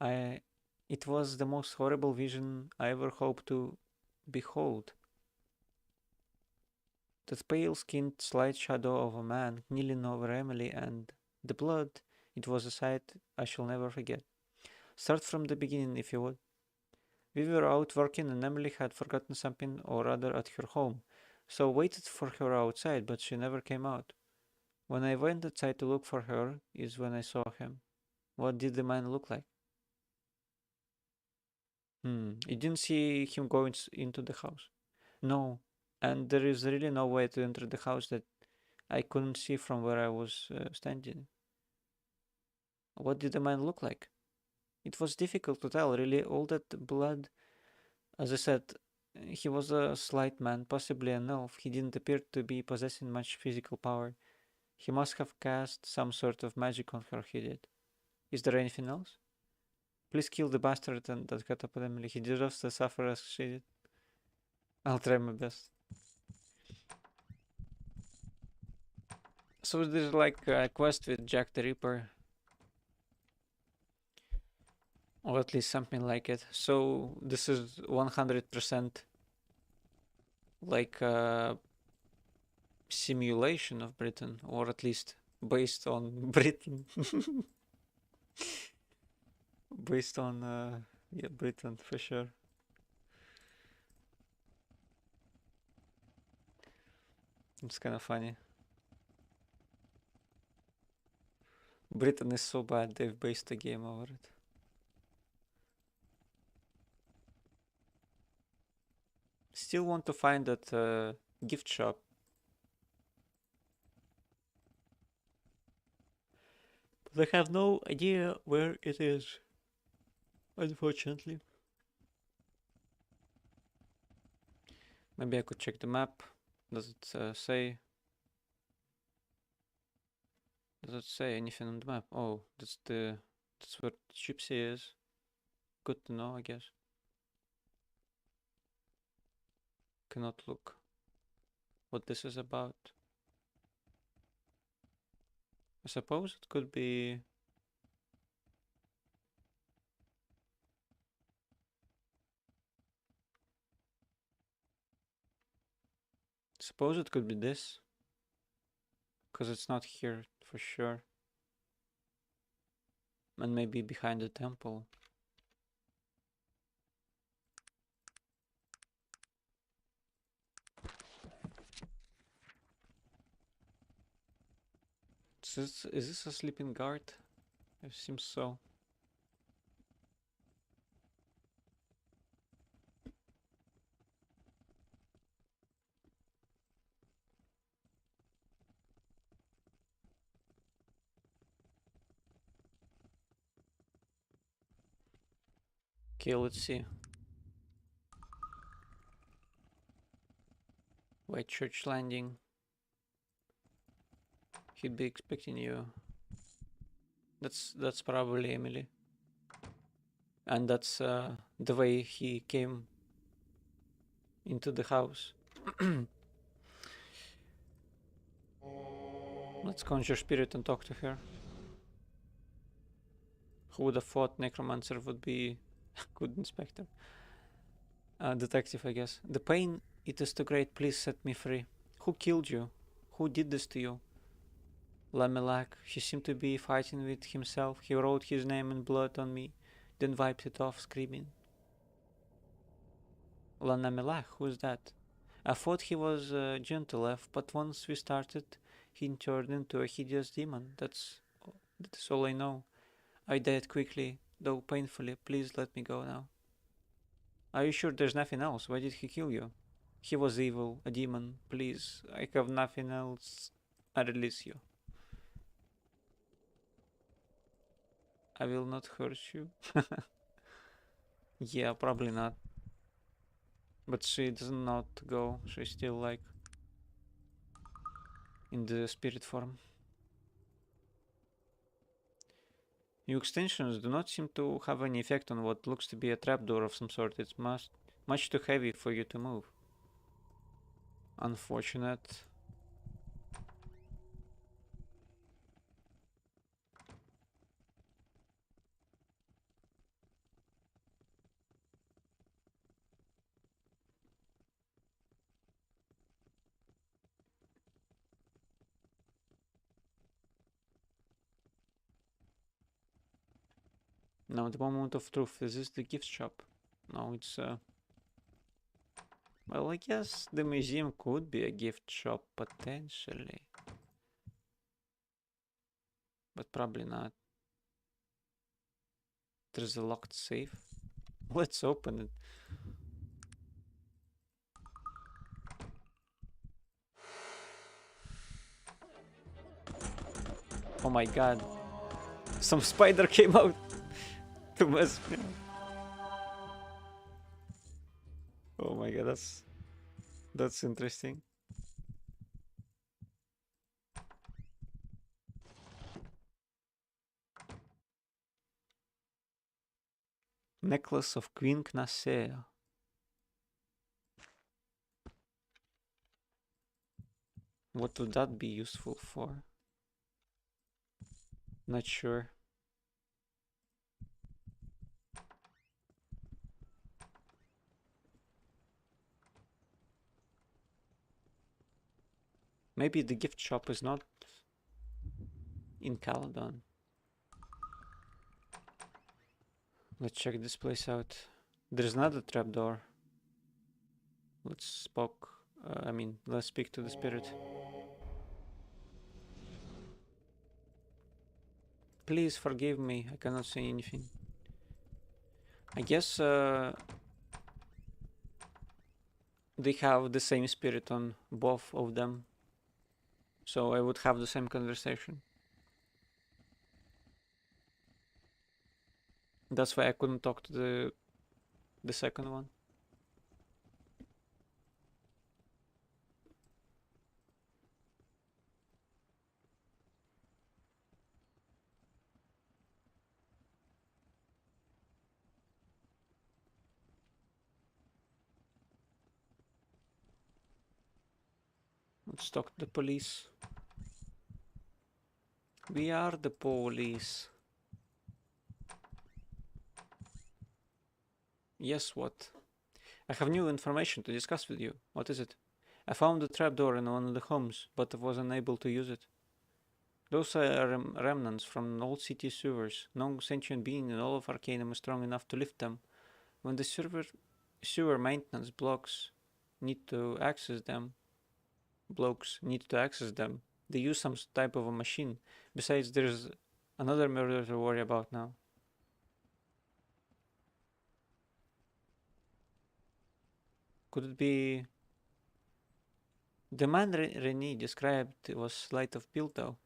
It was the most horrible vision I ever hoped to behold. The pale-skinned slight shadow of a man kneeling over Emily and the blood, it was a sight I shall never forget. Start from the beginning if you would. We were out working and Emily had forgotten something or other at her home, so waited for her outside, but she never came out. When I went outside to look for her is when I saw him. What did the man look like? You didn't see him go into the house? No, and there is really no way to enter the house that I couldn't see from where I was standing. What did the man look like? It was difficult to tell, really. All that blood, as I said, he was a slight man, possibly an elf. He didn't appear to be possessing much physical power. He must have cast some sort of magic on her, he did. Is there anything else? Please kill the bastard that got up on Emily. He deserves to suffer as she did. I'll try my best. So there's like a quest with Jack the Ripper. Or at least something like it. So this is 100% like a simulation of Britain, or at least based on Britain. based on yeah, Britain for sure. It's kind of funny. Britain is so bad they've based a game over it. Still want to find that gift shop. But I have no idea where it is, unfortunately. Maybe I could check the map. Does it say? Does it say anything on the map? Oh, that's where Gypsy is. Good to know, I guess. Cannot look what this is about. I suppose it could be. Suppose it could be this, because it's not here for sure. And maybe behind the temple. Is this a sleeping guard? It seems so. Okay, let's see. White Church Landing. He'd be expecting you. That's probably Emily. And that's the way he came into the house. Let's conjure spirit and talk to her. Who would have thought necromancer would be a good inspector? Detective, I guess. The pain, it is too great. Please set me free. Who killed you? Who did this to you? Lamelak. He seemed to be fighting with himself. He wrote his name in blood on me, then wiped it off, screaming. Lamelak, who's that? I thought he was a gentle elf, but once we started, he turned into a hideous demon. That is all I know. I died quickly, though painfully. Please let me go now. Are you sure there's nothing else? Why did he kill you? He was evil, a demon. Please, I have nothing else. I release you. I will not hurt you. Yeah, probably not. But she does not go. She's still like in the spirit form. New extensions do not seem to have any effect on what looks to be a trapdoor of some sort. It's much too heavy for you to move. Unfortunate. Now the moment of truth. Is this the gift shop? No, it's well, I guess the museum could be a gift shop potentially. But probably not. There's a locked safe. Let's open it. Oh my god. Some spider came out to mess me up. Oh my god, that's interesting. Necklace of Queen Knasea. What would that be useful for? Not sure. Maybe the gift shop is not in Caledon. Let's check this place out. There's another trapdoor. Let's let's speak to the spirit. Please forgive me, I cannot say anything. I guess they have the same spirit on both of them. So I would have the same conversation. That's why I couldn't talk to the second one. Let's talk to the police. We are the police. Yes, what? I have new information to discuss with you. What is it? I found a trapdoor in one of the homes, but was unable to use it. Those are remnants from an old city sewers. No sentient being in all of Arcanum is strong enough to lift them. When the sewer maintenance blocks need to access them, they use some type of a machine. Besides, there's another murder to worry about now. Could it be... The man René described was sleight of build, though.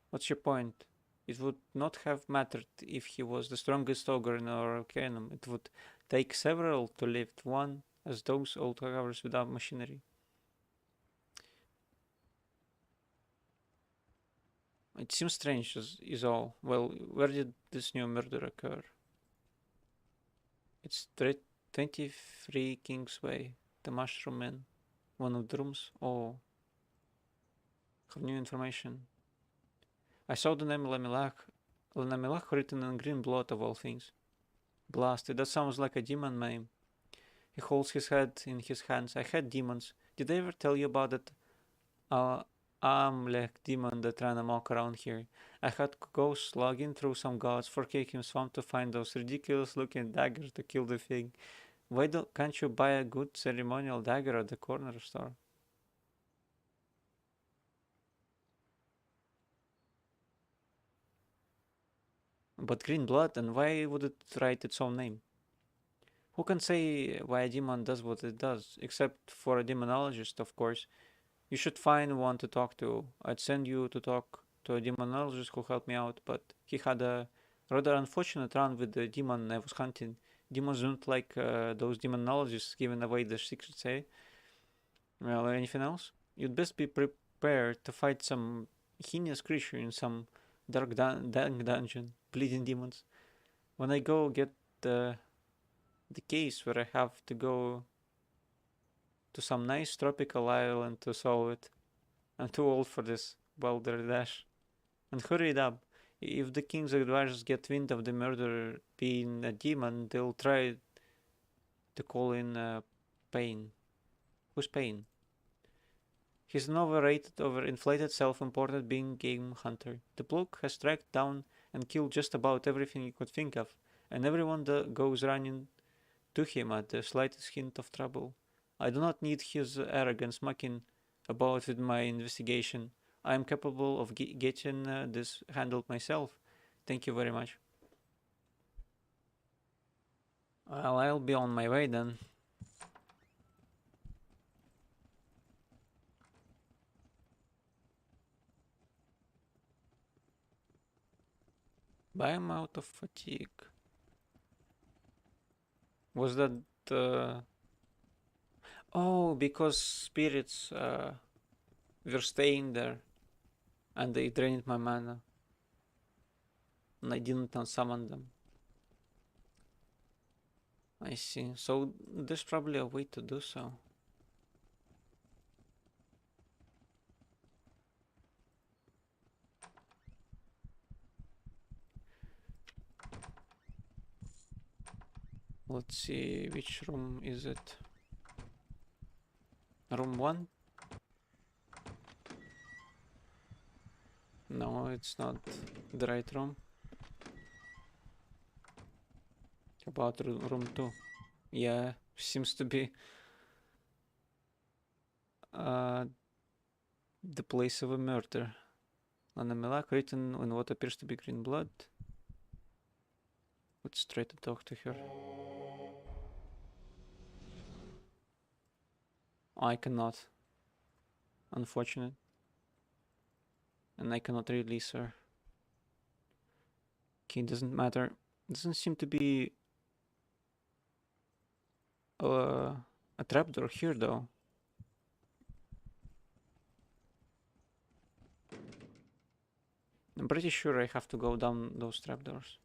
What's your point? It would not have mattered if he was the strongest ogre in our Arcanum. It would take several to lift one as those old towers without machinery. It seems strange, is all. Well, where did this new murder occur? It's 23 Kingsway, the Mushroom Inn. One of the rooms? Oh. Have new information. I saw the name Lamelach written in green blood of all things. Blasted, that sounds like a demon name. He holds his head in his hands. I had demons. Did I ever tell you about that Amlech demon that ran amok around here? I had go slogging through some gods for Caking Swamp to find those ridiculous looking daggers to kill the thing. Why can't you buy a good ceremonial dagger at the corner store? But green blood, and why would it write its own name? Who can say why a demon does what it does? Except for a demonologist, of course. You should find one to talk to. I'd send you to talk to a demonologist who helped me out, but he had a rather unfortunate run with the demon I was hunting. Demons don't like those demonologists giving away their secrets, eh? Well, anything else? You'd best be prepared to fight some heinous creature in some dark dungeon, bleeding demons. When I go get the case where I have to go to some nice tropical island to solve it. I'm too old for this, balderdash. And hurry it up. If the king's advisors get wind of the murderer being a demon, they'll try to call in Pain. Who's Pain? He's an overrated, overinflated, self-important being game hunter. The bloke has tracked down and killed just about everything he could think of, and everyone goes running to him at the slightest hint of trouble. I do not need his arrogance mucking about with my investigation. I am capable of getting this handled myself. Thank you very much. Well, I'll be on my way then. But I'm out of fatigue. Was that... Oh, because spirits were staying there and they drained my mana. And I didn't unsummon them. I see. So there's probably a way to do so. Let's see, which room is it? Room 1? No, it's not the right room. about room 2? Yeah, seems to be the place of a murder. Lanamilak written in what appears to be green blood. Let's try to talk to her. I cannot. Unfortunate. And I cannot release her. Okay, doesn't matter. Doesn't seem to be a trapdoor here though. I'm pretty sure I have to go down those trapdoors.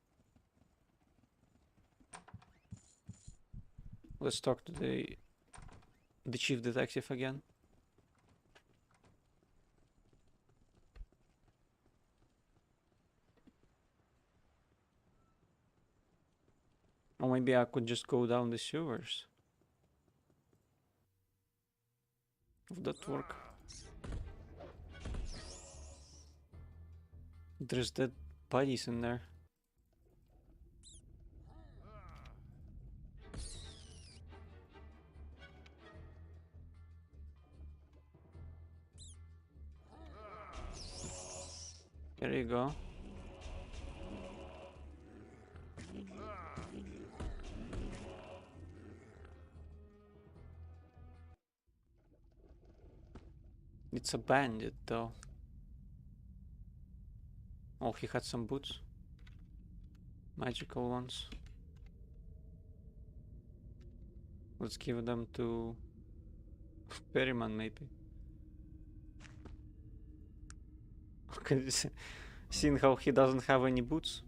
Let's talk to the chief detective again. Or maybe I could just go down the sewers. Would that work? There's dead bodies in there. There you go. It's a bandit though. Oh, he had some boots. Magical ones. Let's give them to Perryman maybe. Okay, seeing how he doesn't have any boots.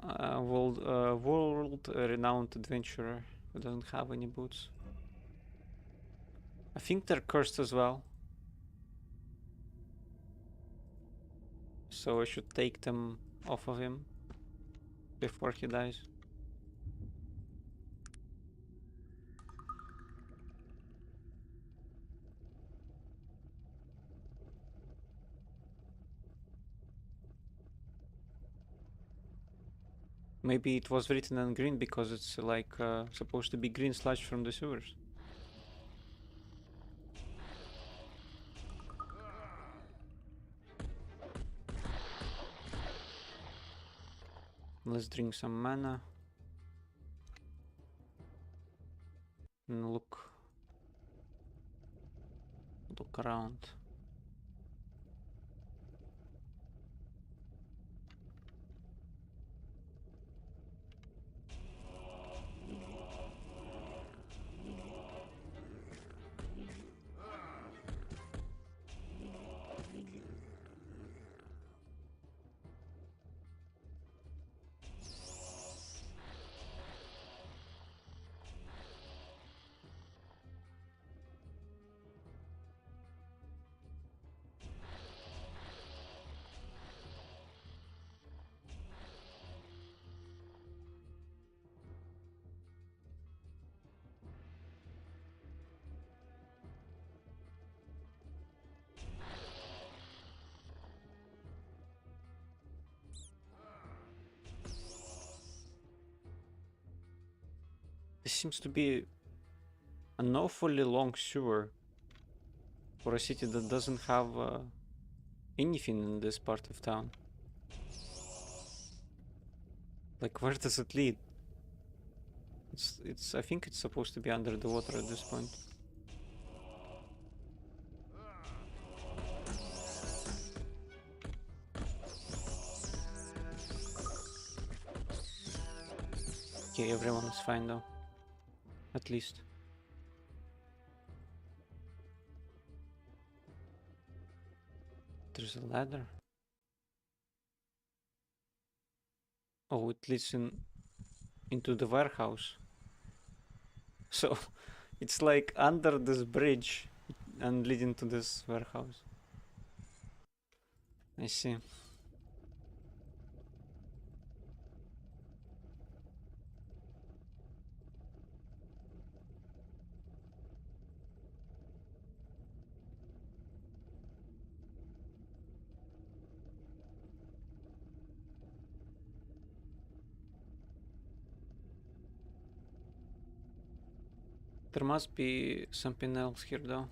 World-renowned adventurer who doesn't have any boots. I think they're cursed as well. So I should take them off of him before he dies. Maybe it was written in green because it's like supposed to be green sludge from the sewers. Let's drink some mana. And look around. This seems to be an awfully long sewer for a city that doesn't have anything in this part of town. Like, where does it lead? I think it's supposed to be under the water at this point. Okay, everyone is fine though. At least. There's a ladder. Oh, it leads into the warehouse. So it's like under this bridge and leading to this warehouse. I see. There must be something else here though.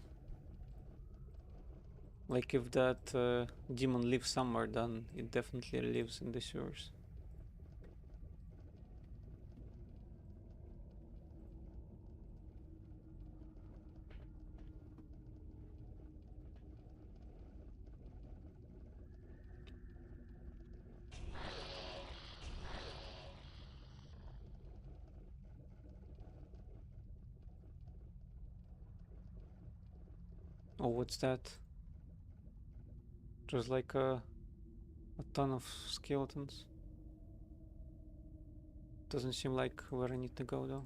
Like if that demon lives somewhere, then it definitely lives in the sewers. Oh, what's that? There's like a ton of skeletons. Doesn't seem like where I need to go though.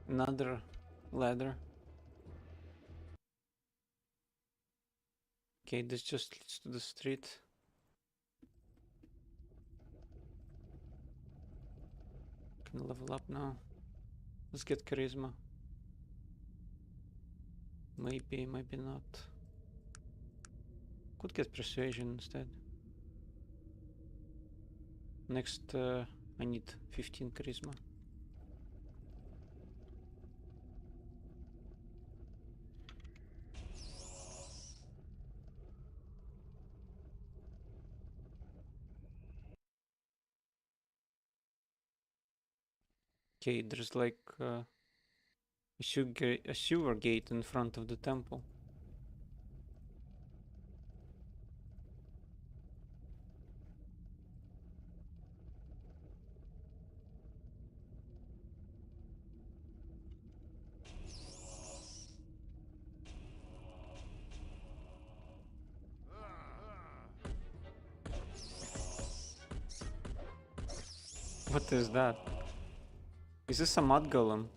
Another ladder. Okay, this just leads to the street. Can level up now. Let's get charisma. Maybe, maybe not. Could get persuasion instead. Next, I need 15 charisma. Okay, there's like a sewer gate in front of the temple. What is that? Is this a mud golem?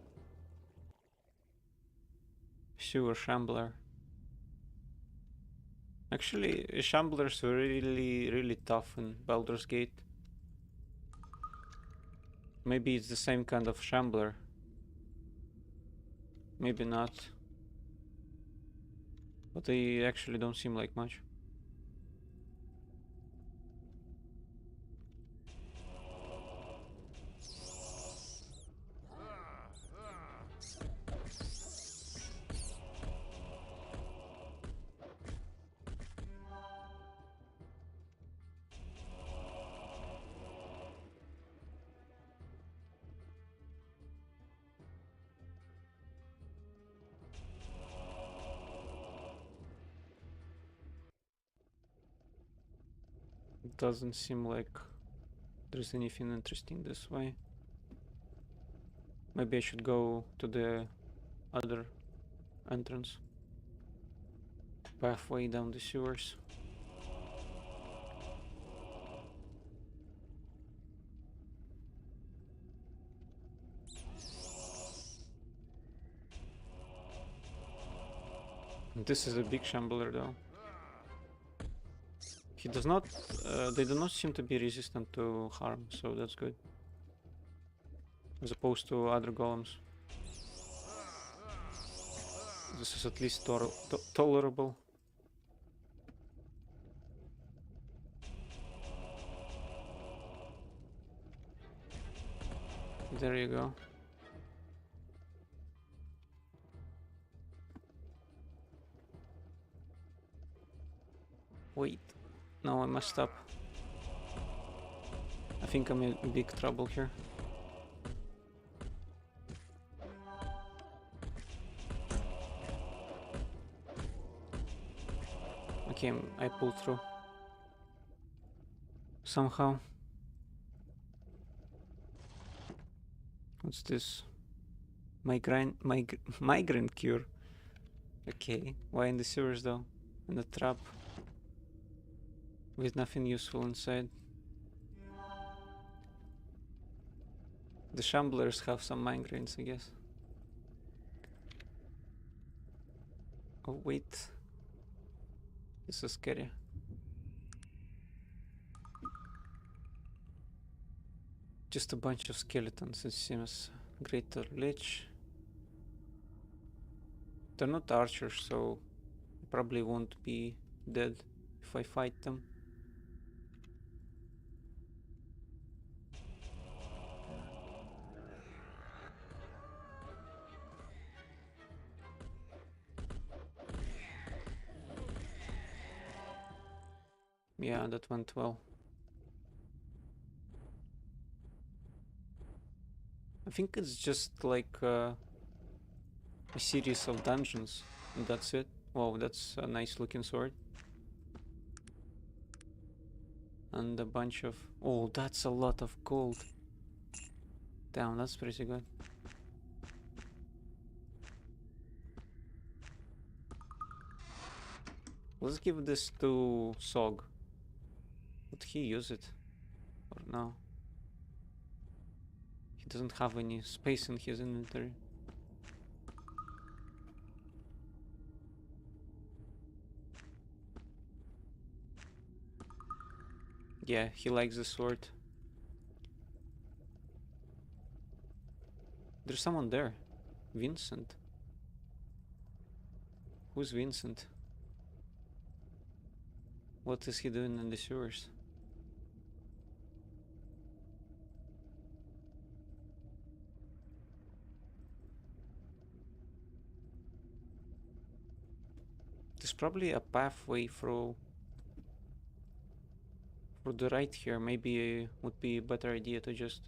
Sewer shambler. Actually, shamblers were really tough in Baldur's Gate. Maybe it's the same kind of shambler. Maybe not. But they actually don't seem like much. It doesn't seem like there's anything interesting this way. Maybe I should go to the other entrance. Pathway down the sewers. This is a big shambler though. He does not, they do not seem to be resistant to harm, so that's good. As opposed to other golems. This is at least tolerable. There you go. Wait. No, I messed up. I think I'm in big trouble here. Okay, I pulled through. Somehow. What's this? Migraine cure. Okay, why in the sewers though? In the trap. With nothing useful inside. The shamblers have some migraines, I guess. Oh, wait. This is scary. Just a bunch of skeletons, it seems. Greater Lich. They're not archers, so probably won't be dead if I fight them. Yeah, that went well. I think it's just like a series of dungeons, and that's it. Wow, that's a nice looking sword. And a bunch of... Oh, that's a lot of gold. Damn, that's pretty good. Let's give this to Sog. Would he use it? Or no? He doesn't have any space in his inventory. Yeah, he likes the sword. There's someone there. Vincent. Who's Vincent? What is he doing in the sewers? There's probably a pathway through the right here. Maybe would be a better idea to just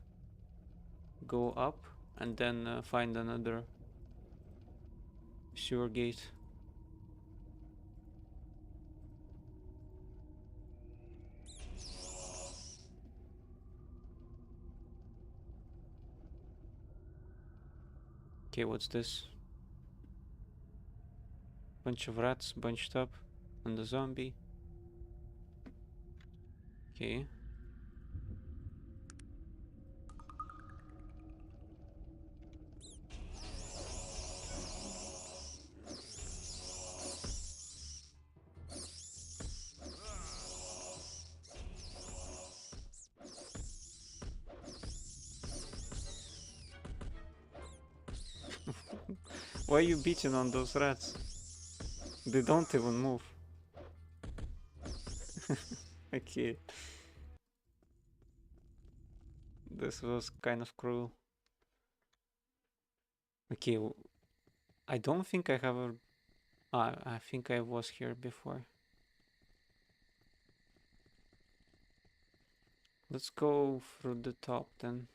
go up and then find another sewer gate. Okay, what's this? Bunch of rats bunched up and a zombie. Okay. Why are you beating on those rats? They don't even move. Okay. This was kind of cruel. Okay, I don't think I have a... I think I was here before. Let's go through the top then.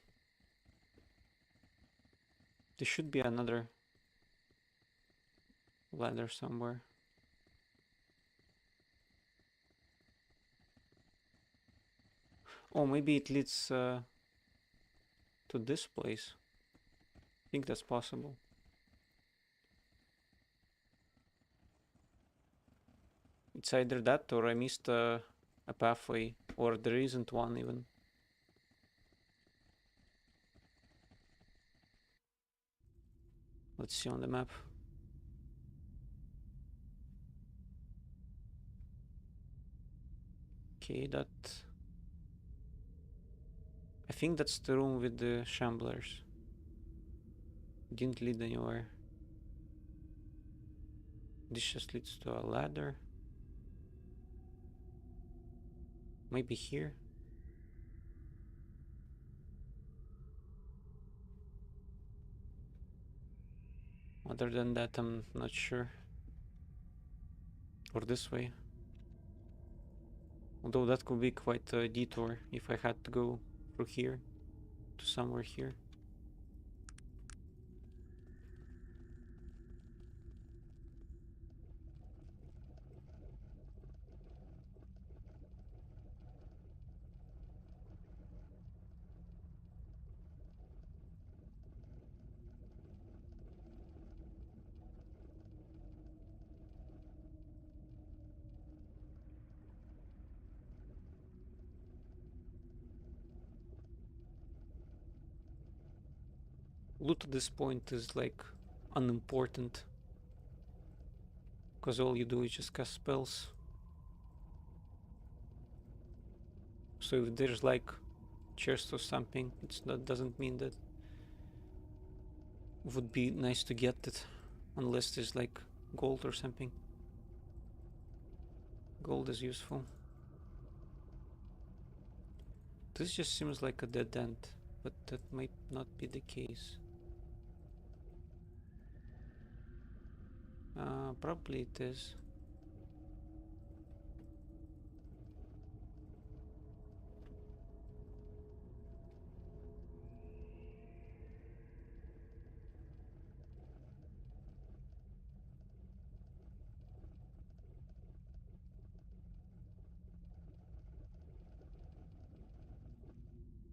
There should be another ladder somewhere. Oh, maybe it leads to this place. I think that's possible. It's either that or I missed a pathway, or there isn't one even. Let's see on the map. Okay, that... I think that's the room with the shamblers. Didn't lead anywhere. This just leads to a ladder. Maybe here? Other than that, I'm not sure. Or this way. Although that could be quite a detour if I had to go through here to somewhere here. Loot at this point is like unimportant, because all you do is just cast spells. So if there's like chest or something, that doesn't mean that it would be nice to get it, unless there's like gold or something. Gold is useful. This just seems like a dead end, but that might not be the case. Probably it is.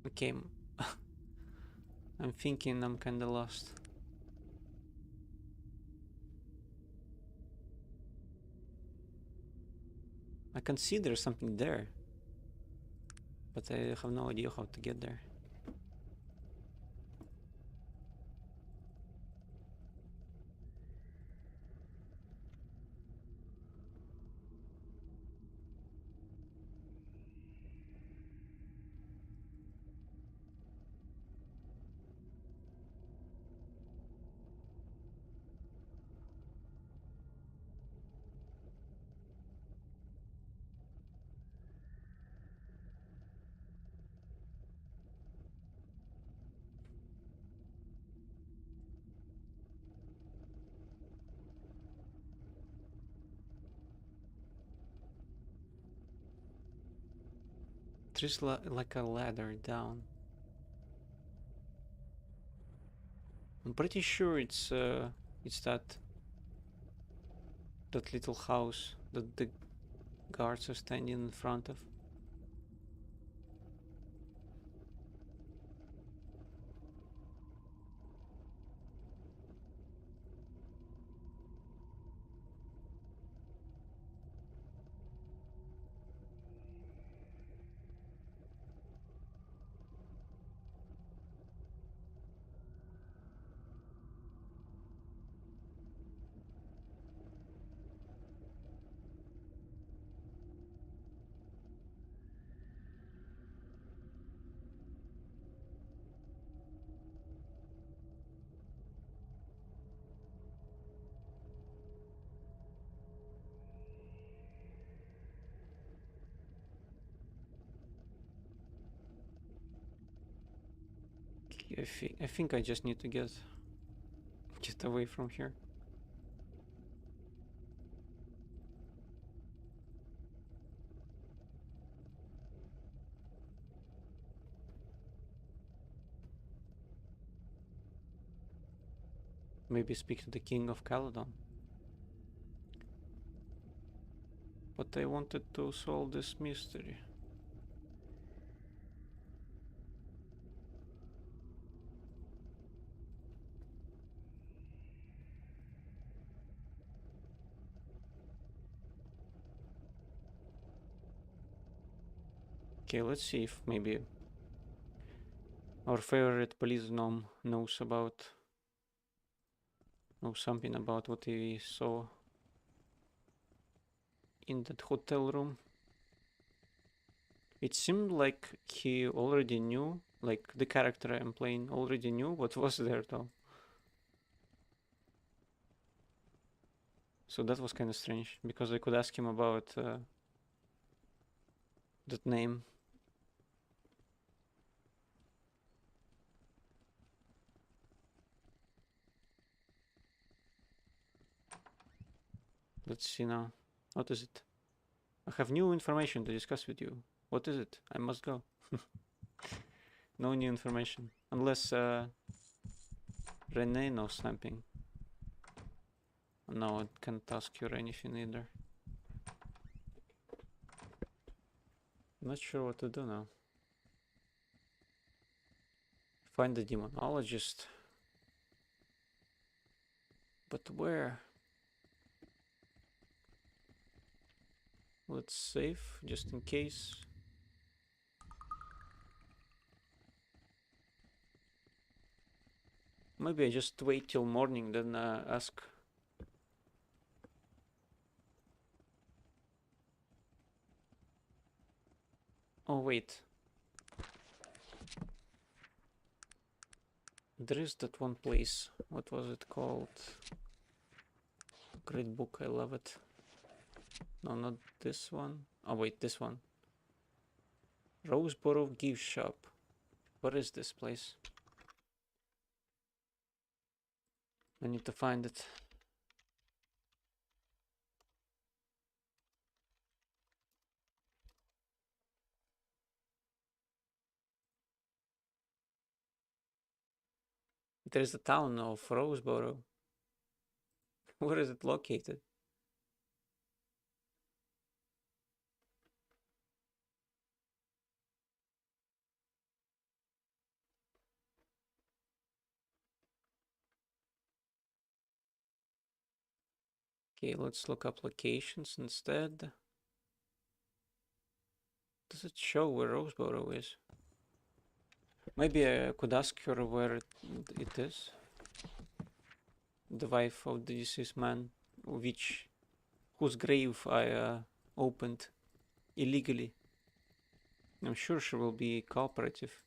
Okay, I'm thinking I'm kinda lost. I can see there's something there, but I have no idea how to get there. There's like a ladder down. I'm pretty sure it's that little house that the guards are standing in front of. I think I just need to get away from here. Maybe speak to the king of Caledon. But I wanted to solve this mystery. Okay, let's see if maybe our favorite police gnome knows something about what we saw in that hotel room. It seemed like he already knew, like the character I'm playing already knew what was there though. So that was kind of strange, because I could ask him about that name. Let's see now. What is it? I have new information to discuss with you. What is it? I must go. No new information. Unless Renee knows something. No, I can't ask you anything either. Not sure what to do now. Find the demonologist. But where? Let's save, just in case. Maybe I just wait till morning, then ask. Oh, wait. There is that one place. What was it called? Great book, I love it. No, not this one. Oh, wait, this one. Roseboro Gift Shop. What is this place? I need to find it. There's a town of Roseboro. Where is it located? Okay, let's look up locations instead. Does it show where Roseboro is? Maybe I could ask her where it is. The wife of the deceased man, whose grave I opened illegally. I'm sure she will be cooperative.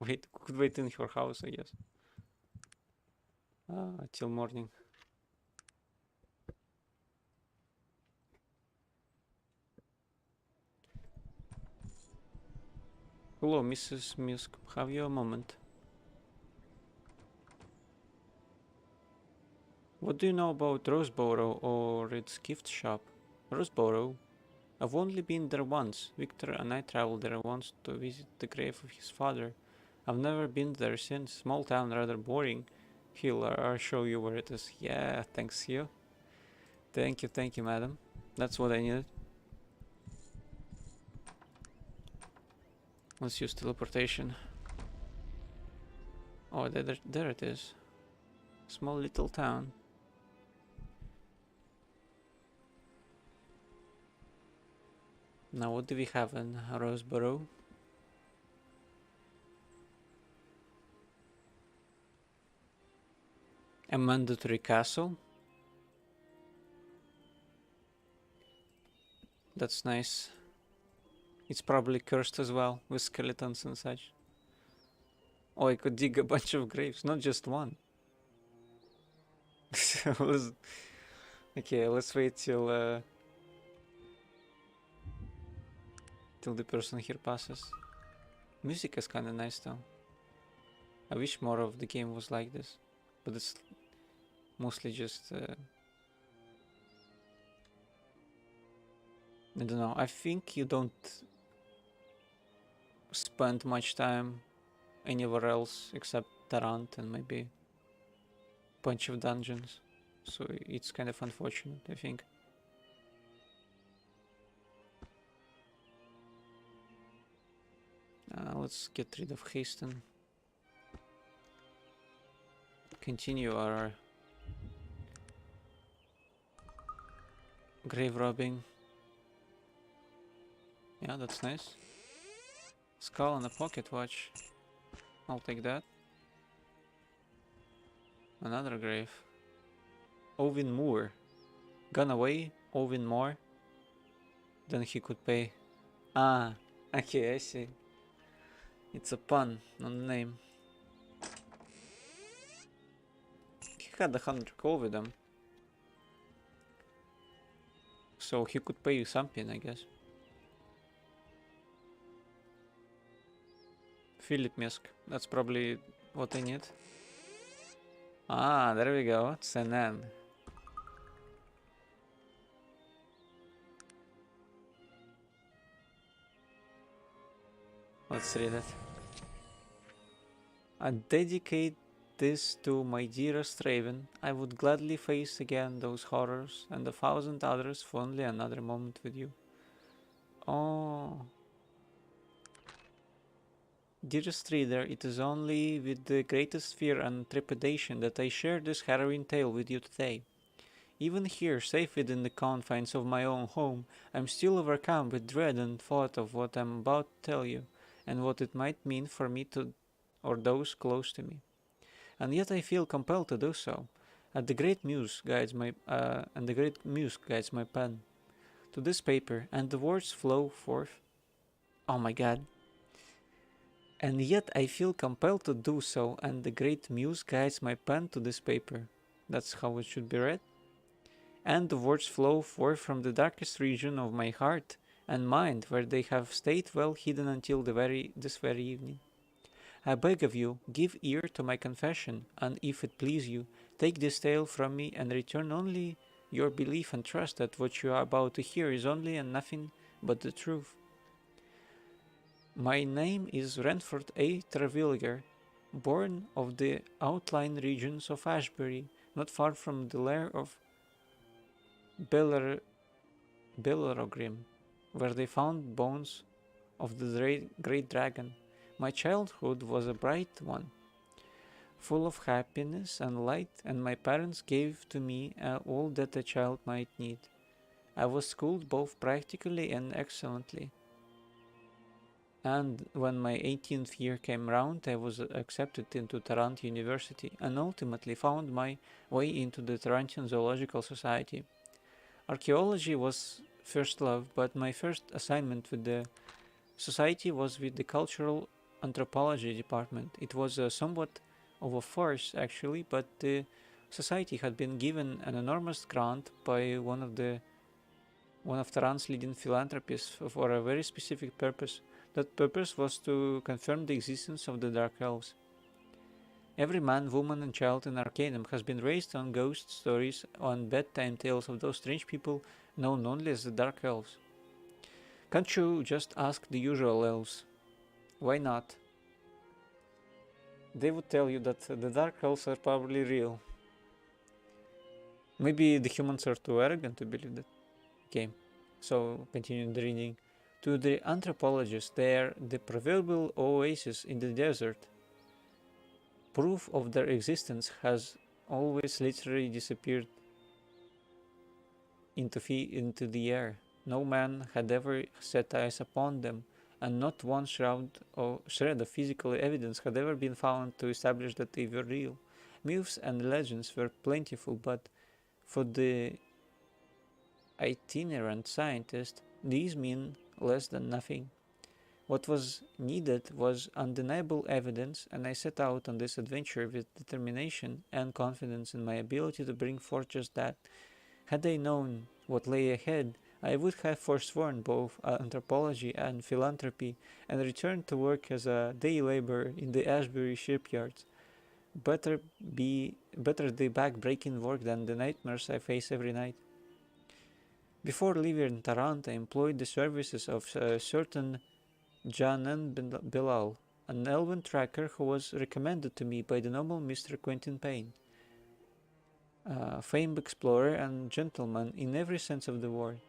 Wait, could wait in her house, I guess. Till morning. Hello, Mrs. Musk. Have you a moment? What do you know about Roseboro or its gift shop? Roseboro? I've only been there once. Victor and I traveled there once to visit the grave of his father. I've never been there since. Small town, rather boring. I'll show you where it is. Yeah, thanks you. Thank you, madam. That's what I needed. Let's use teleportation. Oh, there it is. Small little town. Now what do we have in Roseboro? A mandatory castle. That's nice. It's probably cursed as well, with skeletons and such. Oh, I could dig a bunch of graves, not just one. Okay, let's wait till the person here passes. Music is kinda nice though. I wish more of the game was like this, but it's mostly just I don't know. I think you don't spend much time anywhere else except Tarant and maybe a bunch of dungeons, so it's kind of unfortunate, I think. Let's get rid of hasten. Continue our grave robbing. Yeah, that's nice. Skull and a pocket watch. I'll take that. Another grave. Ovin Moore. Gone away, Ovin more than he could pay. Ah, okay, I see. It's a pun on the name. He had 100 gold with him. So he could pay you something, I guess. Philip Mesk. That's probably what I need. Ah, there we go. It's an N. Let's read it. A dedicated this to my dearest Raven, I would gladly face again those horrors and 1,000 others for only another moment with you. Oh, dearest reader, it is only with the greatest fear and trepidation that I share this harrowing tale with you today. Even here, safe within the confines of my own home, I am still overcome with dread and thought of what I am about to tell you, and what it might mean for me to, or those close to me. And yet I feel compelled to do so. And the great muse guides my pen to this paper, and the words flow forth. Oh my God! And yet I feel compelled to do so, and the great muse guides my pen to this paper. That's how it should be read. And the words flow forth from the darkest region of my heart and mind, where they have stayed well hidden until this very evening. I beg of you, give ear to my confession, and if it please you, take this tale from me and return only your belief and trust that what you are about to hear is only and nothing but the truth. My name is Renford A. Trevilliger, born of the outlying regions of Ashbury, not far from the lair of Bellerogrim, where they found bones of the great dragon. My childhood was a bright one, full of happiness and light, and my parents gave to me all that a child might need. I was schooled both practically and excellently, and when my 18th year came round, I was accepted into Tarrant University and ultimately found my way into the Tarantian Zoological Society. Archaeology was first love, but my first assignment with the society was with the cultural anthropology department. It was somewhat of a farce, actually, but the society had been given an enormous grant by one of Tehran's leading philanthropists for a very specific purpose. That purpose was to confirm the existence of the Dark Elves. Every man, woman, and child in Arcanum has been raised on ghost stories, on bedtime tales of those strange people known only as the Dark Elves. Can't you just ask the usual elves? Why not? They would tell you that the Dark Elves are probably real. Maybe the humans are too arrogant to believe that. Okay, so continuing the reading. To the anthropologists, they are the proverbial oasis in the desert. Proof of their existence has always literally disappeared into the air. No man had ever set eyes upon them, and not one shred of physical evidence had ever been found to establish that they were real. Myths and legends were plentiful, but for the itinerant scientist, these mean less than nothing. What was needed was undeniable evidence, and I set out on this adventure with determination and confidence in my ability to bring forth just that. Had I known what lay ahead, I would have forsworn both anthropology and philanthropy and returned to work as a day laborer in the Ashbury shipyards. Better the back-breaking work than the nightmares I face every night. Before leaving Tarrant, I employed the services of a certain Janan Bilal, an elven tracker who was recommended to me by the noble Mr. Quentin Payne, a famed explorer and gentleman in every sense of the word.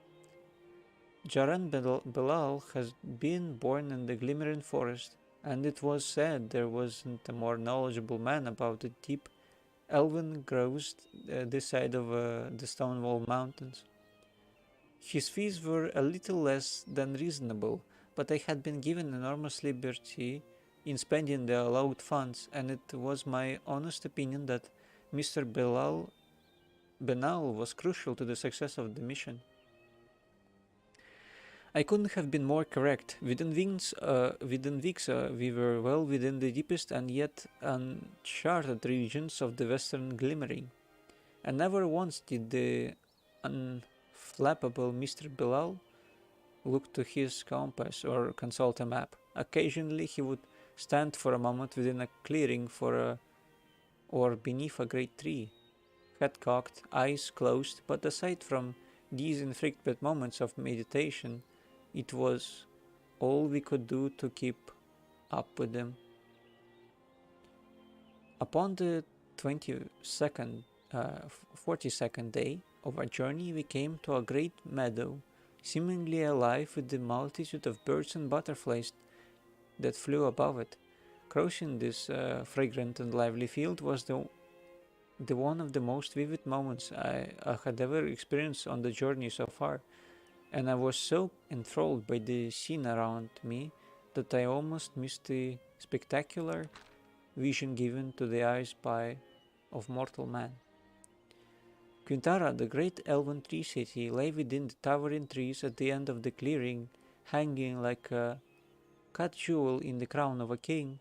Jaran Bilal has been born in the Glimmering Forest, and it was said there wasn't a more knowledgeable man about the deep elven groves this side of the Stonewall Mountains. His fees were a little less than reasonable, but I had been given enormous liberty in spending the allowed funds, and it was my honest opinion that Mr. Benal was crucial to the success of the mission. I couldn't have been more correct. Within weeks, we were well within the deepest and yet uncharted regions of the Western Glimmering, and never once did the unflappable Mr. Bilal look to his compass or consult a map. Occasionally he would stand for a moment within a clearing or beneath a great tree, head cocked, eyes closed, but aside from these infrequent moments of meditation, it was all we could do to keep up with them. Upon the 22nd, 42nd day of our journey, we came to a great meadow, seemingly alive with the multitude of birds and butterflies that flew above it. Crossing this fragrant and lively field was the one of the most vivid moments I had ever experienced on the journey so far, and I was so enthralled by the scene around me that I almost missed the spectacular vision given to the eyes of mortal man. Quintara, the great elven tree city, lay within the towering trees at the end of the clearing, hanging like a cut jewel in the crown of a king.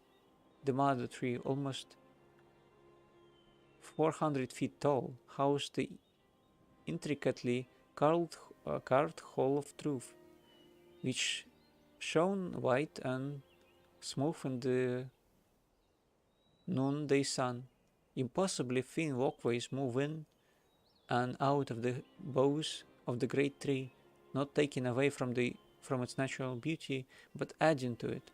The mother tree, almost 400 feet tall, housed the intricately carved Hall of Truth, which shone white and smooth in the noonday sun. Impossibly thin walkways move in and out of the boughs of the great tree, not taking away from its natural beauty, but adding to it,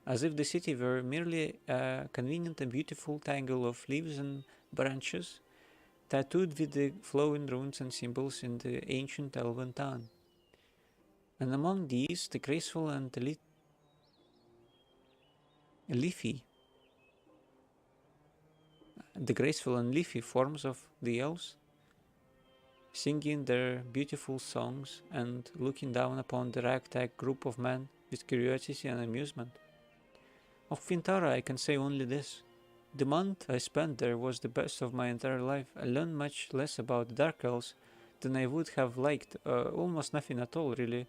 as if the city were merely a convenient and beautiful tangle of leaves and branches, tattooed with the flowing runes and symbols in the ancient elven town. And among these, the graceful and leafy forms of the elves, singing their beautiful songs and looking down upon the ragtag group of men with curiosity and amusement. Of Quintara I can say only this. The month I spent there was the best of my entire life. I learned much less about the Dark Elves than I would have liked, almost nothing at all really,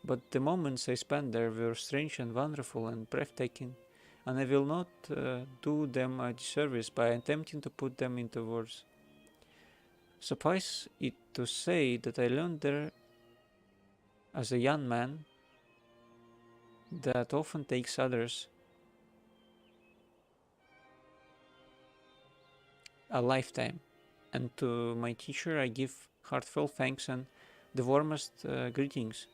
but the moments I spent there were strange and wonderful and breathtaking, and I will not do them a disservice by attempting to put them into words. Suffice it to say that I learned there as a young man that often takes others a lifetime, and to my teacher I give heartfelt thanks and the warmest greetings.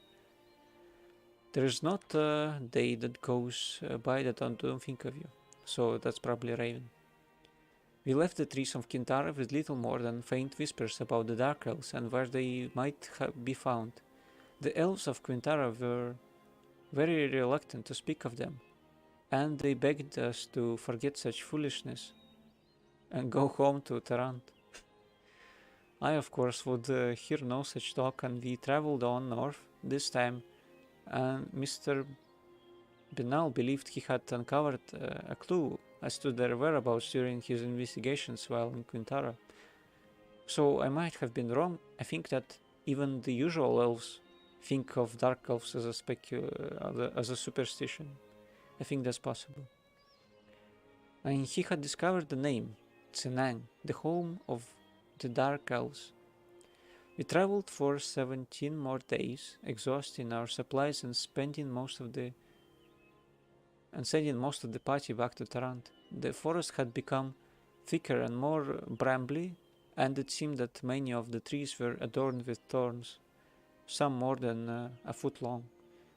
There is not a day that goes by that I don't think of you, so that's probably Raven. We left the trees of Quintara with little more than faint whispers about the Dark Elves and where they might be found. The elves of Quintara were very reluctant to speak of them, and they begged us to forget such foolishness and go home to Tarant. I, of course, would hear no such talk, and we traveled on north this time, and Mr. Benal believed he had uncovered a clue as to their whereabouts during his investigations while in Quintara. So I might have been wrong. I think that even the usual elves think of dark elves as a superstition. I think that's possible. And he had discovered the name, Tsenang, the home of the dark elves. We traveled for 17 more days, exhausting our supplies and sending most of the party back to Tarant. The forest had become thicker and more brambly, and it seemed that many of the trees were adorned with thorns, some more than a foot long.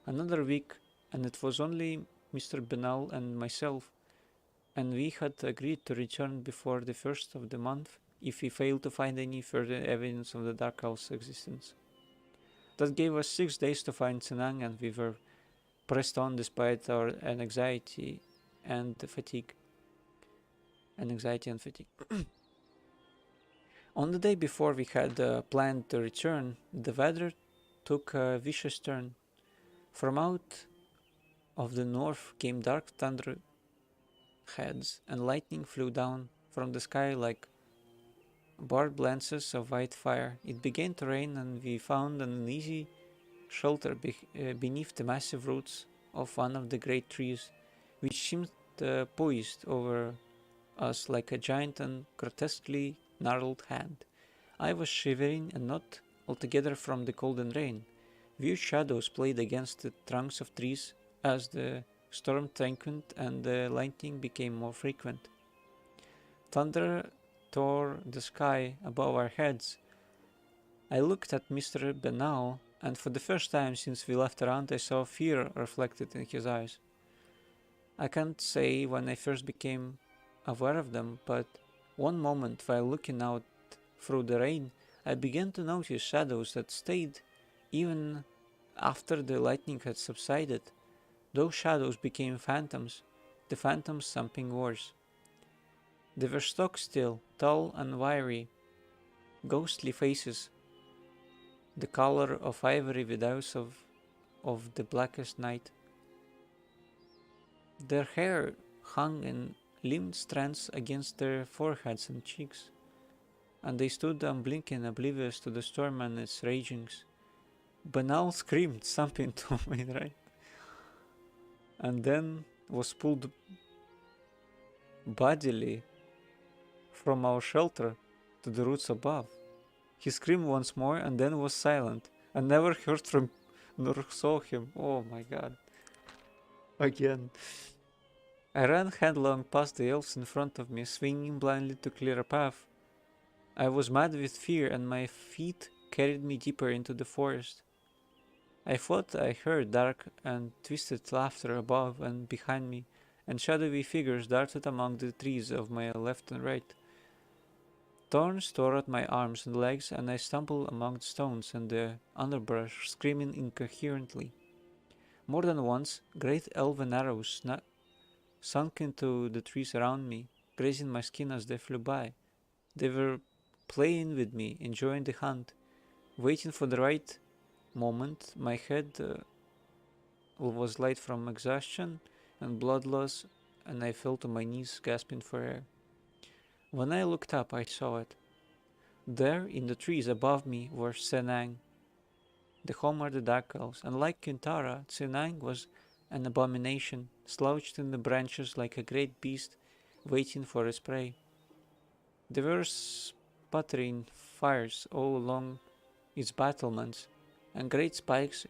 Another week, and it was only Mr. Benal and myself, and we had agreed to return before the first of the month if we failed to find any further evidence of the Dark Elf's existence. That gave us 6 days to find Senang, and we were pressed on despite our anxiety and fatigue. On the day before we had planned to return, the weather took a vicious turn. From out of the north came dark thunder heads, and lightning flew down from the sky like barbed lances of white fire. It began to rain, and we found an uneasy shelter beneath the massive roots of one of the great trees, which seemed poised over us like a giant and grotesquely gnarled hand. I was shivering, and not altogether from the cold and rain. Weird shadows played against the trunks of trees as the storm thickened and the lightning became more frequent. Thunder tore the sky above our heads. I looked at Mr. Benal, and for the first time since we left Tarant I saw fear reflected in his eyes. I can't say when I first became aware of them, but one moment while looking out through the rain, I began to notice shadows that stayed even after the lightning had subsided. Those shadows became phantoms, the phantoms something worse. They were stock still, tall and wiry, ghostly faces, the color of ivory without of the blackest night. Their hair hung in limp strands against their foreheads and cheeks, and they stood unblinking, oblivious to the storm and its ragings. Banal screamed something to my right, and then was pulled bodily from our shelter to the roots above. He screamed once more and then was silent, and never heard from nor saw him. Oh my god. Again. I ran headlong past the elves in front of me, swinging blindly to clear a path. I was mad with fear, and my feet carried me deeper into the forest. I thought I heard dark and twisted laughter above and behind me, and shadowy figures darted among the trees of my left and right. Thorns tore at my arms and legs, and I stumbled among the stones and the underbrush, screaming incoherently. More than once, great elven arrows sunk into the trees around me, grazing my skin as they flew by. They were playing with me, enjoying the hunt, waiting for the right moment. My head was light from exhaustion and blood loss, and I fell to my knees, gasping for air. When I looked up, I saw it. There, in the trees above me, were Senang, the home of the Dark Elves, and like Kintara, Senang was an abomination, slouched in the branches like a great beast waiting for its prey. There were sputtering fires all along its battlements, and great spikes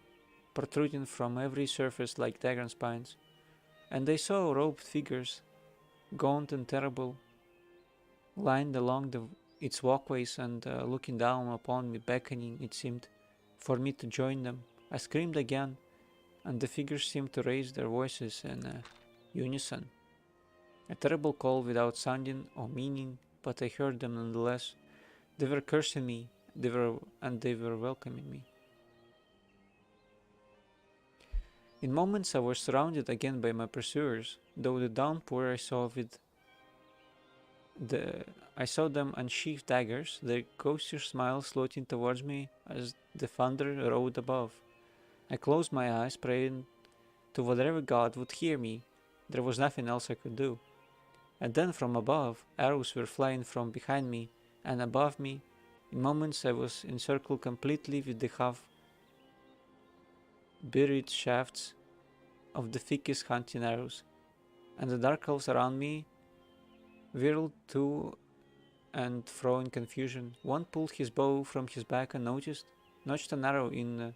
protruding from every surface like dagger spines. And I saw robed figures, gaunt and terrible, lined along its walkways and looking down upon me, beckoning, it seemed, for me to join them. I screamed again, and the figures seemed to raise their voices in unison. A terrible call without sounding or meaning, but I heard them nonetheless. They were cursing me, they were welcoming me. In moments I was surrounded again by my pursuers, though the downpour I saw them unsheathe daggers, their ghostly smiles floating towards me as the thunder roared above. I closed my eyes, praying to whatever god would hear me. There was nothing else I could do. And then from above, arrows were flying from behind me and above me. In moments I was encircled completely with the half-buried shafts of the thickest hunting arrows, and the dark elves around me whirled to and fro in confusion. One pulled his bow from his back and notched an arrow in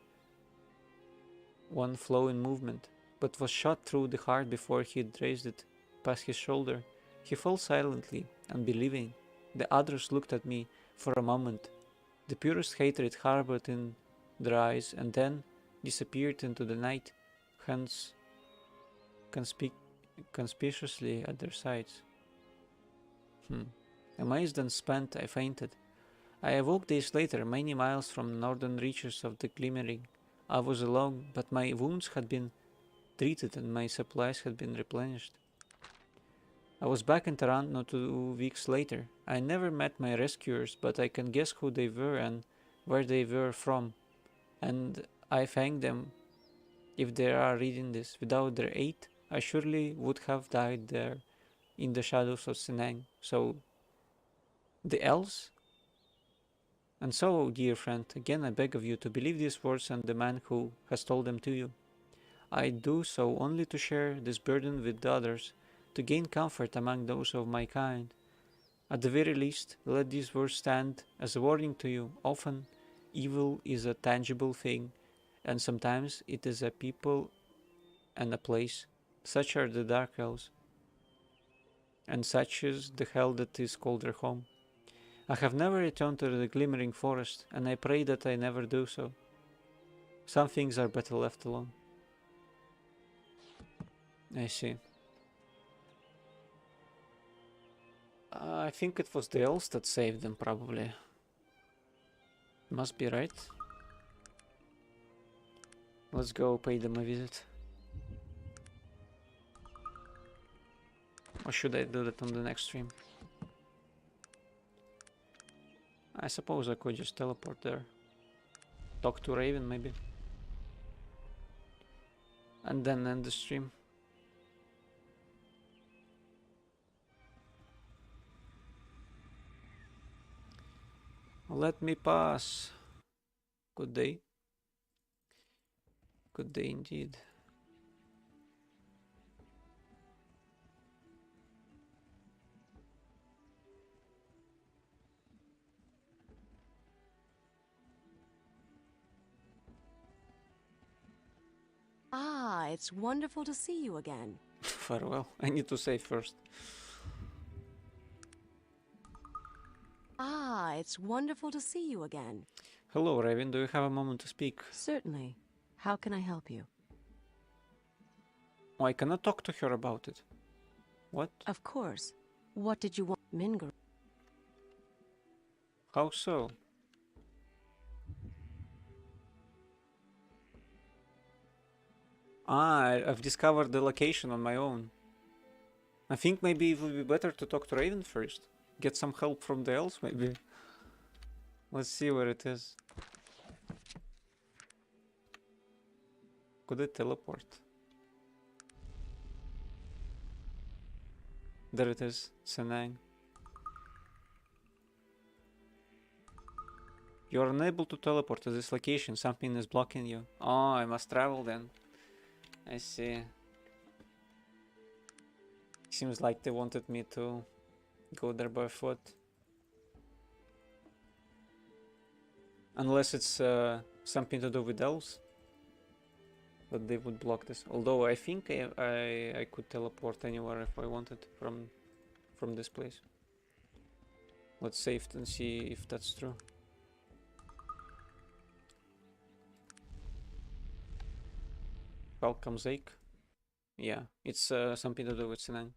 one flowing movement, but was shot through the heart before he had raised it past his shoulder. He fell silently, unbelieving. The others looked at me for a moment, the purest hatred harbored in their eyes, and then disappeared into the night, hands conspicuously at their sides. Amazed and spent, I fainted. I awoke days later, many miles from the northern reaches of the Glimmering. I was alone, but my wounds had been treated and my supplies had been replenished. I was back in Tarant not 2 weeks later. I never met my rescuers, but I can guess who they were and where they were from, and I thank them if they are reading this. Without their aid, I surely would have died there in the shadows of Senang. So, the elves? And so, dear friend, again I beg of you to believe these words and the man who has told them to you. I do so only to share this burden with others, to gain comfort among those of my kind. At the very least, let these words stand as a warning to you. Often, evil is a tangible thing, and sometimes it is a people and a place. Such are the Dark Elves, and such is the hell that is called their home. I have never returned to the Glimmering Forest, and I pray that I never do so. Some things are better left alone. I see. I think it was the elves that saved them, probably. Must be right. Let's go pay them a visit. Or should I do that on the next stream? I suppose I could just teleport there. Talk to Raven, maybe. And then end the stream. Let me pass. Good day. Good day indeed. Ah, it's wonderful to see you again. Farewell. I need to save first. Ah, it's wonderful to see you again. Hello, Raven. Do you have a moment to speak? Certainly. How can I help you? Oh, I cannot talk to her about it. What? Of course. What did you want, Mingar? How so? Ah, I've discovered the location on my own. I think maybe it would be better to talk to Raven first. Get some help from the elves, maybe. Let's see where it is. Could I teleport? There it is, Senang. You are unable to teleport to this location. Something is blocking you. Oh, I must travel then. I see. Seems like they wanted me to go there by foot. Unless it's something to do with elves. That they would block this. Although I think I could teleport anywhere if I wanted from this place. Let's save it and see if that's true. Welcome, Zake. Yeah, it's something to do with Sinan.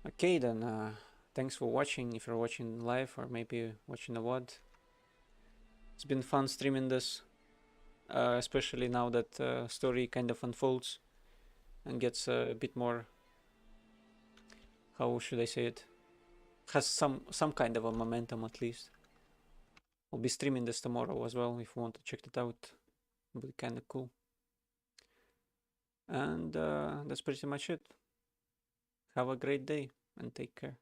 Okay then, thanks for watching if you're watching live or maybe watching a VOD. It's been fun streaming this, especially now that story kind of unfolds and gets a bit more, how should I say it, has some kind of a momentum at least. I'll be streaming this tomorrow as well if you want to check it out. It'll be kind of cool. And that's pretty much it. Have a great day and take care.